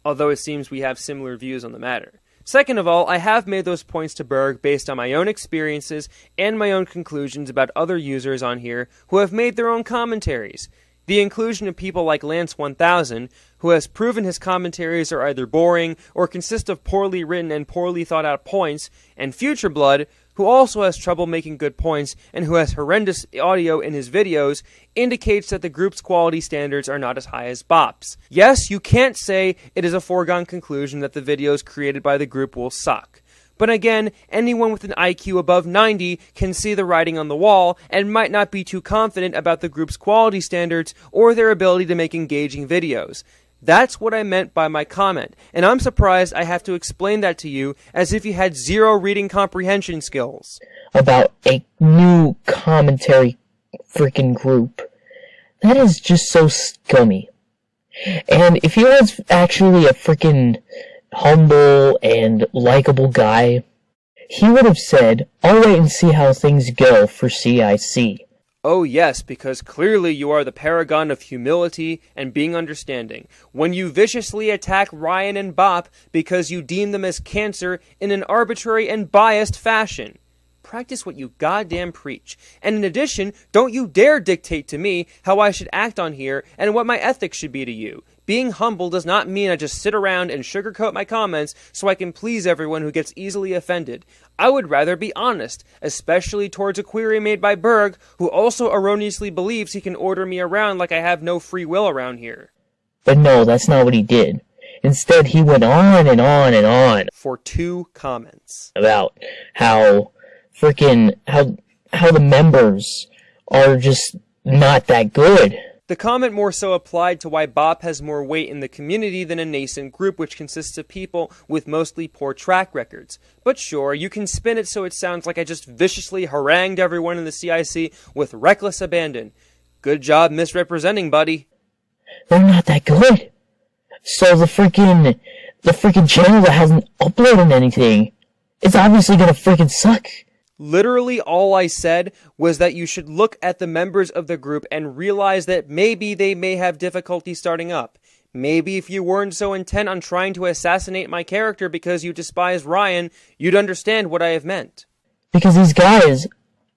although it seems we have similar views on the matter. Second of all, I have made those points to Berg based on my own experiences and my own conclusions about other users on here who have made their own commentaries. The inclusion of people like Lance1000, who has proven his commentaries are either boring or consist of poorly written and poorly thought out points, and Futureblood, who also has trouble making good points and who has horrendous audio in his videos, indicates that the group's quality standards are not as high as BOP's. Yes, you can't say it is a foregone conclusion that the videos created by the group will suck. But again, anyone with an IQ above 90 can see the writing on the wall and might not be too confident about the group's quality standards or their ability to make engaging videos. That's what I meant by my comment, and I'm surprised I have to explain that to you as if you had zero reading comprehension skills. About a new commentary freaking group. That is just so scummy. And if he was actually a freaking humble and likable guy, he would have said, I'll wait and see how things go for CIC. Oh yes, because clearly you are the paragon of humility and being understanding. When you viciously attack Rion and Bop because you deem them as cancer in an arbitrary and biased fashion. Practice what you goddamn preach. And in addition, don't you dare dictate to me how I should act on here and what my ethics should be to you. Being humble does not mean I just sit around and sugarcoat my comments so I can please everyone who gets easily offended. I would rather be honest, especially towards a query made by Berg, who also erroneously believes he can order me around like I have no free will around here. But no, that's not what he did. Instead, he went on and on and on. For 2 comments. About how the members are just not that good. The comment more so applied to why Bop has more weight in the community than a nascent group which consists of people with mostly poor track records. But sure, you can spin it so it sounds like I just viciously harangued everyone in the CIC with reckless abandon. Good job misrepresenting, buddy. They're not that good. So the freaking channel that hasn't uploaded anything, it's obviously gonna freaking suck. Literally all I said was that you should look at the members of the group and realize that maybe they may have difficulty starting up. Maybe if you weren't so intent on trying to assassinate my character because you despise Rion, you'd understand what I have meant. Because these guys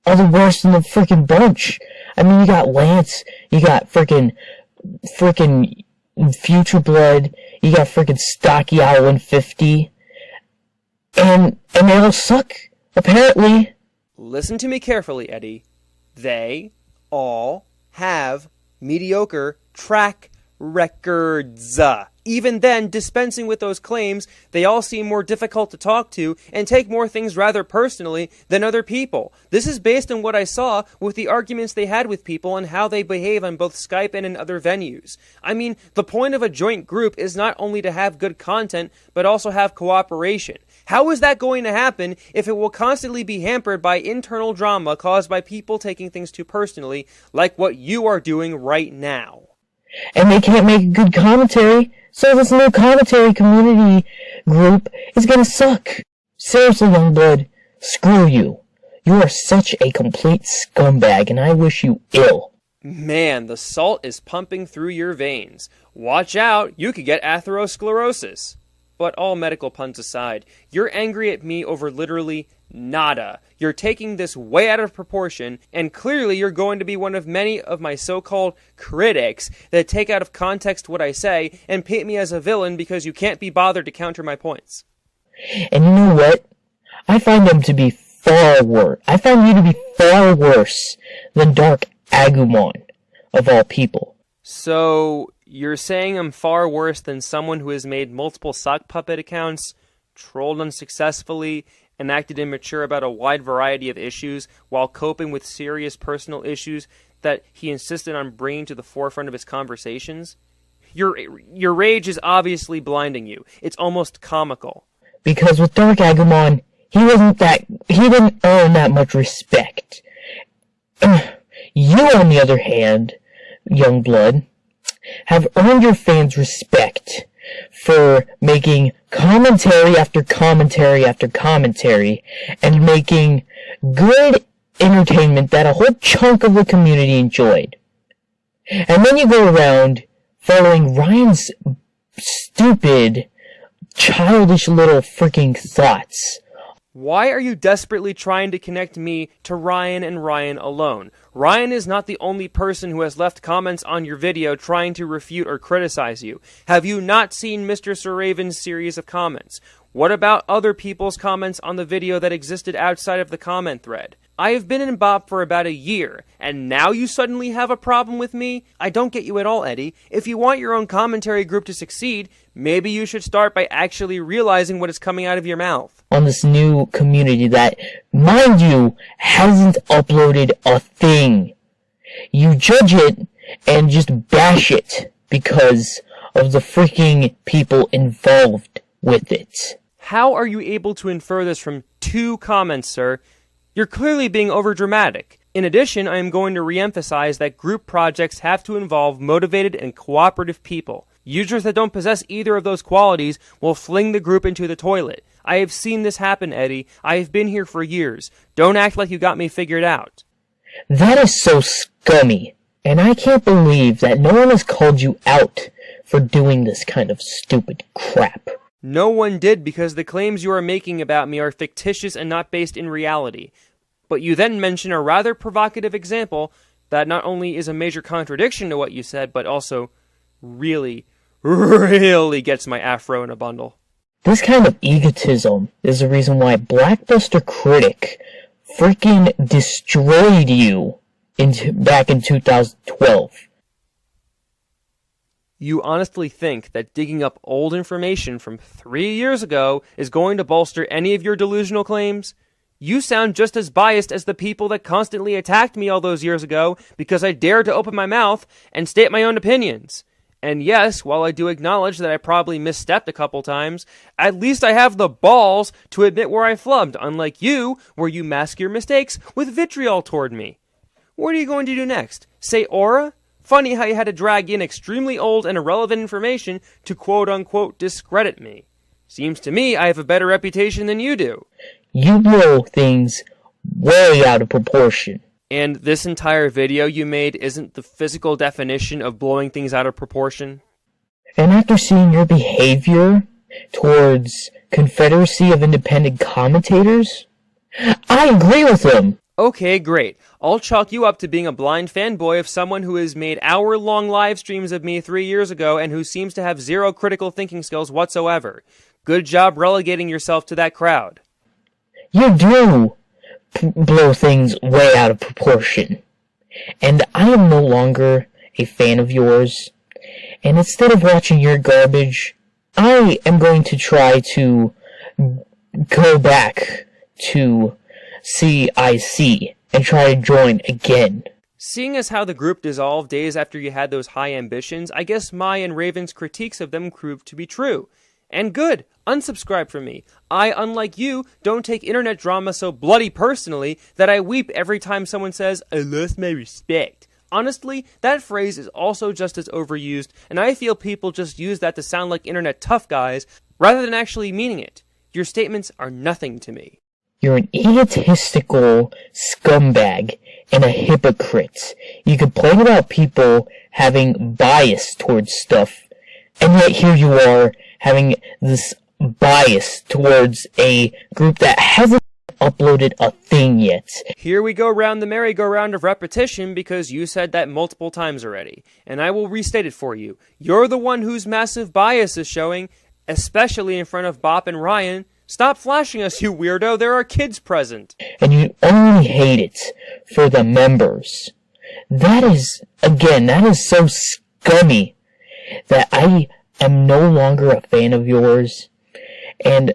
are the worst in the freaking bunch. I mean, you got Lance, you got freaking Future Blood, you got freaking Stocky Owl 150, and they all suck, apparently. Listen to me carefully, Eddy. They all have mediocre track records. Even then, dispensing with those claims, they all seem more difficult to talk to and take more things rather personally than other people. This is based on what I saw with the arguments they had with people and how they behave on both Skype and in other venues. I mean, the point of a joint group is not only to have good content, but also have cooperation. How is that going to happen if it will constantly be hampered by internal drama caused by people taking things too personally, like what you are doing right now? And they can't make good commentary, so this new commentary community group is gonna suck. Seriously, Youngblood, screw you. You are such a complete scumbag, and I wish you ill. Man, the salt is pumping through your veins. Watch out, you could get atherosclerosis. But all medical puns aside, you're angry at me over literally nada. You're taking this way out of proportion, and clearly you're going to be one of many of my so-called critics that take out of context what I say and paint me as a villain because you can't be bothered to counter my points. And you know what? I find them to be far worse. I find you to be far worse than Dark Agumon, of all people. So, you're saying I'm far worse than someone who has made multiple sock puppet accounts, trolled unsuccessfully, and acted immature about a wide variety of issues while coping with serious personal issues that he insisted on bringing to the forefront of his conversations? Your rage is obviously blinding you. It's almost comical. Because with Dark Agumon, he didn't earn that much respect. You, on the other hand, Youngblood, have earned your fans' respect for making commentary after commentary after commentary and making good entertainment that a whole chunk of the community enjoyed. And then you go around following Ryan's stupid, childish little freaking thoughts. Why are you desperately trying to connect me to Rion and Rion alone? Rion is not the only person who has left comments on your video trying to refute or criticize you. Have you not seen Mr. Sir Raven's series of comments? What about other people's comments on the video that existed outside of the comment thread? I have been in Bop for about a year, and now you suddenly have a problem with me? I don't get you at all, Eddy. If you want your own commentary group to succeed, maybe you should start by actually realizing what is coming out of your mouth. On this new community that, mind you, hasn't uploaded a thing. You judge it and just bash it because of the freaking people involved with it. How are you able to infer this from 2 comments, sir? You're clearly being overdramatic. In addition, I am going to re-emphasize that group projects have to involve motivated and cooperative people. Users that don't possess either of those qualities will fling the group into the toilet. I have seen this happen, Eddy. I have been here for years. Don't act like you got me figured out. That is so scummy, and I can't believe that no one has called you out for doing this kind of stupid crap. No one did, because the claims you are making about me are fictitious and not based in reality. But you then mention a rather provocative example that not only is a major contradiction to what you said, but also really gets my afro in a bundle. This kind of egotism is the reason why Blackbuster Critic freaking destroyed you back in 2012. You honestly think that digging up old information from 3 years ago is going to bolster any of your delusional claims? You sound just as biased as the people that constantly attacked me all those years ago because I dared to open my mouth and state my own opinions. And yes, while I do acknowledge that I probably misstepped a couple times, at least I have the balls to admit where I flubbed, unlike you, where you mask your mistakes with vitriol toward me. What are you going to do next? Say aura? Funny how you had to drag in extremely old and irrelevant information to quote-unquote discredit me. Seems to me I have a better reputation than you do. You blow things way out of proportion. And this entire video you made isn't the physical definition of blowing things out of proportion? And after seeing your behavior towards Confederacy of Independent Commentators, I agree with him. Okay, great. I'll chalk you up to being a blind fanboy of someone who has made hour-long live streams of me 3 years ago and who seems to have zero critical thinking skills whatsoever. Good job relegating yourself to that crowd. You do blow things way out of proportion. And I am no longer a fan of yours. And instead of watching your garbage, I am going to try to go back to CIC and try to join again. Seeing as how the group dissolved days after you had those high ambitions, I guess my and Raven's critiques of them proved to be true. And good, unsubscribe from me. I, unlike you, don't take internet drama so bloody personally that I weep every time someone says, I lost my respect. Honestly, that phrase is also just as overused, and I feel people just use that to sound like internet tough guys, rather than actually meaning it. Your statements are nothing to me. You're an egotistical scumbag and a hypocrite. You complain about people having bias towards stuff, and yet here you are having this bias towards a group that hasn't uploaded a thing yet. Here we go round the merry-go-round of repetition because you said that multiple times already, and I will restate it for you. You're the one whose massive bias is showing, especially in front of Bop and Rion. Stop flashing us, you weirdo. There are kids present. And you only hate it for the members. That is so scummy that I am no longer a fan of yours. And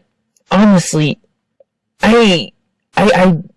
honestly, I don't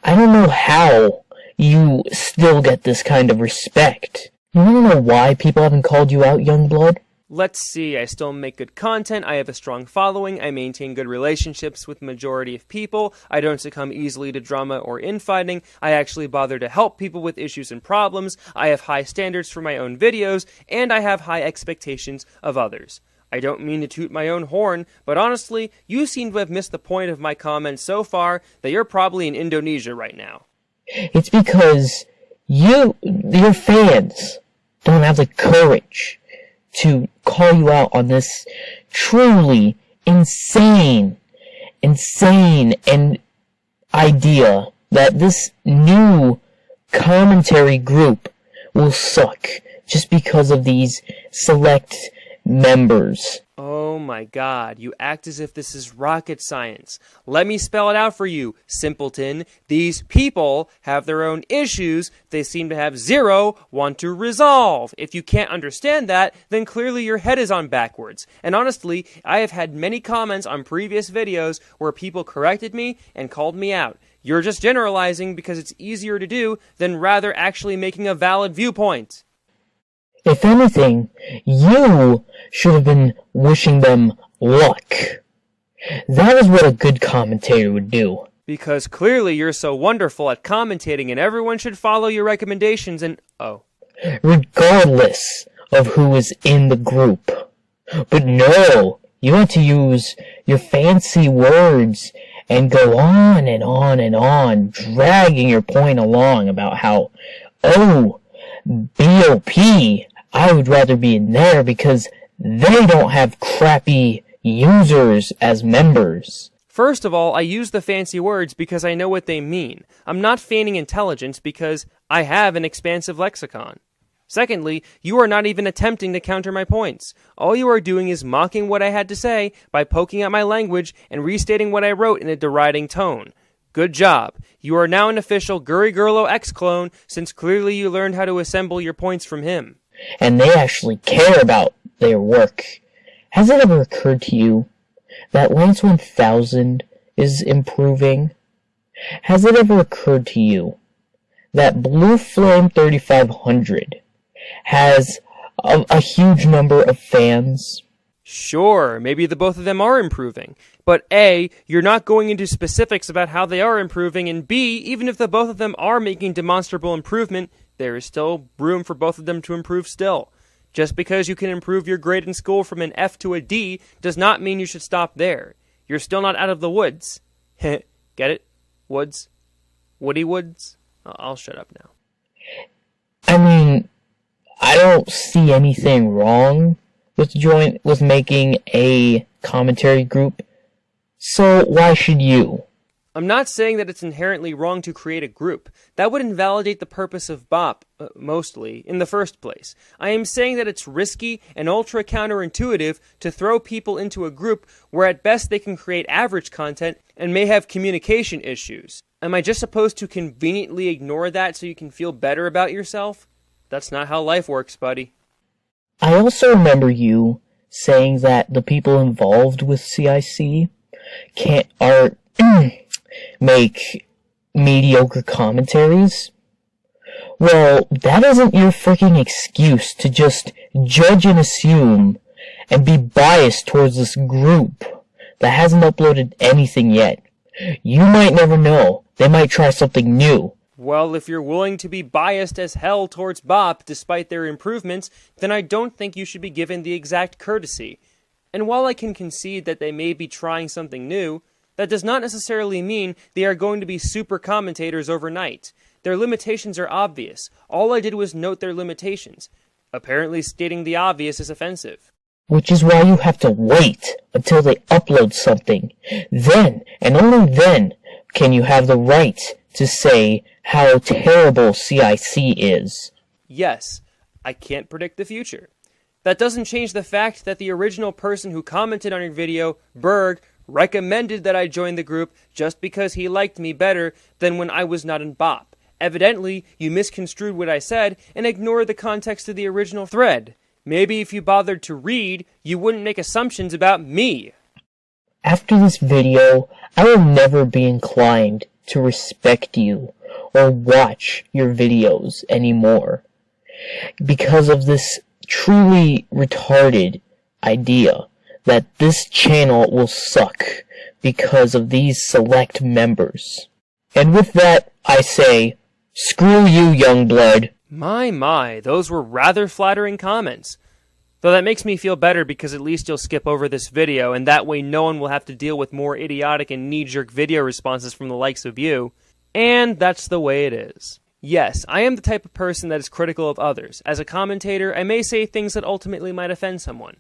know how you still get this kind of respect. You wanna know why people haven't called you out, Youngblood? Let's see, I still make good content, I have a strong following, I maintain good relationships with the majority of people, I don't succumb easily to drama or infighting, I actually bother to help people with issues and problems, I have high standards for my own videos, and I have high expectations of others. I don't mean to toot my own horn, but honestly, you seem to have missed the point of my comments so far that you're probably in Indonesia right now. It's because your fans don't have the courage to call you out on this truly insane and idea that this new commentary group will suck just because of these select members. Oh my god, you act as if this is rocket science. Let me spell it out for you, simpleton. These people have their own issues they seem to have zero want to resolve. If you can't understand that, then clearly your head is on backwards. And honestly, I have had many comments on previous videos where people corrected me and called me out. You're just generalizing because it's easier to do than rather actually making a valid viewpoint. If anything, you should have been wishing them luck. That is what a good commentator would do. Because clearly you're so wonderful at commentating and everyone should follow your recommendations and... oh. Regardless of who is in the group. But no, you had to use your fancy words and go on and on and on, dragging your point along about how, oh, BOP, I would rather be in there because they don't have crappy users as members. First of all, I use the fancy words because I know what they mean. I'm not feigning intelligence because I have an expansive lexicon. Secondly, you are not even attempting to counter my points. All you are doing is mocking what I had to say by poking at my language and restating what I wrote in a deriding tone. Good job. You are now an official Guri Gurlo X-clone, since clearly you learned how to assemble your points from him. And they actually care about their work. Has it ever occurred to you that Lance 1000 is improving? Has it ever occurred to you that Blue Flame 3500 has a huge number of fans? Sure, maybe the both of them are improving. But A, you're not going into specifics about how they are improving, and B, even if the both of them are making demonstrable improvement, there is still room for both of them to improve still. Just because you can improve your grade in school from an F to a D does not mean you should stop there. You're still not out of the woods. Get it? Woods? Woody woods? I'll shut up now. I mean, I don't see anything wrong with making a commentary group, so why should you? I'm not saying that it's inherently wrong to create a group. That would invalidate the purpose of BOP, mostly, in the first place. I am saying that it's risky and ultra counterintuitive to throw people into a group where at best they can create average content and may have communication issues. Am I just supposed to conveniently ignore that so you can feel better about yourself? That's not how life works, buddy. I also remember you saying that the people involved with CIC make mediocre commentaries. Well, that isn't your freaking excuse to just judge and assume and be biased towards this group that hasn't uploaded anything yet. You might never know. They might try something new. Well, if you're willing to be biased as hell towards BOP despite their improvements, then I don't think you should be given the exact courtesy. And while I can concede that they may be trying something new, that does not necessarily mean they are going to be super commentators overnight. Their limitations are obvious. All I did was note their limitations. Apparently stating the obvious is offensive. Which is why you have to wait until they upload something. Then, and only then, can you have the right to say how terrible CIC is. Yes, I can't predict the future. That doesn't change the fact that the original person who commented on your video, Berg, recommended that I join the group just because he liked me better than when I was not in BOP. Evidently, you misconstrued what I said and ignored the context of the original thread. Maybe if you bothered to read, you wouldn't make assumptions about me. After this video, I will never be inclined to respect you or watch your videos anymore because of this truly retarded idea that this channel will suck because of these select members. And with that, I say, screw you, young blood. My, those were rather flattering comments. Though that makes me feel better because at least you'll skip over this video, and that way no one will have to deal with more idiotic and knee-jerk video responses from the likes of you. And that's the way it is. Yes, I am the type of person that is critical of others. As a commentator, I may say things that ultimately might offend someone.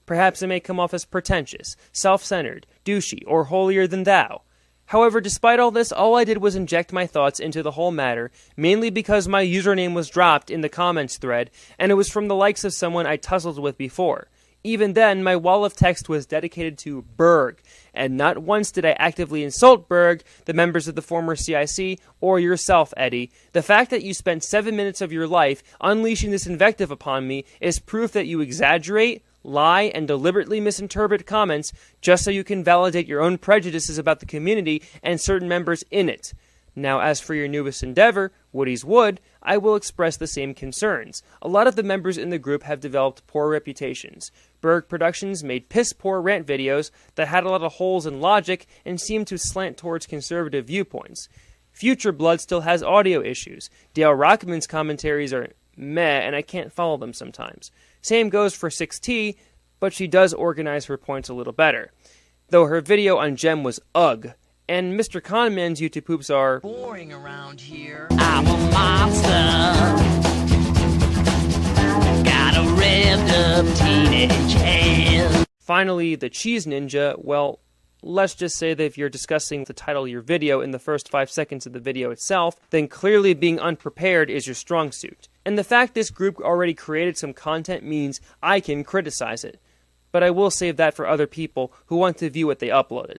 Perhaps I may come off as pretentious, self-centered, douchey, or holier-than-thou. However, despite all this, all I did was inject my thoughts into the whole matter, mainly because my username was dropped in the comments thread, and it was from the likes of someone I tussled with before. Even then, my wall of text was dedicated to Berg, and not once did I actively insult Berg, the members of the former CIC, or yourself, Eddy. The fact that you spent 7 minutes of your life unleashing this invective upon me is proof that you exaggerate, lie, and deliberately misinterpret comments just so you can validate your own prejudices about the community and certain members in it. Now, as for your newest endeavor, Woody's Wood, I will express the same concerns. A lot of the members in the group have developed poor reputations. Berg Productions made piss-poor rant videos that had a lot of holes in logic and seemed to slant towards conservative viewpoints. Future Blood still has audio issues. Dale Rockman's commentaries are meh, and I can't follow them sometimes. Same goes for 6T, but she does organize her points a little better. Though her video on Gem was ugh. And Mr. Conman's YouTube poops are boring around here. I'm a monster. Got a revved up teenage hand. Finally, the Cheese Ninja, well, let's just say that if you're discussing the title of your video in the first 5 seconds of the video itself, then clearly being unprepared is your strong suit. And the fact this group already created some content means I can criticize it. But I will save that for other people who want to view what they uploaded.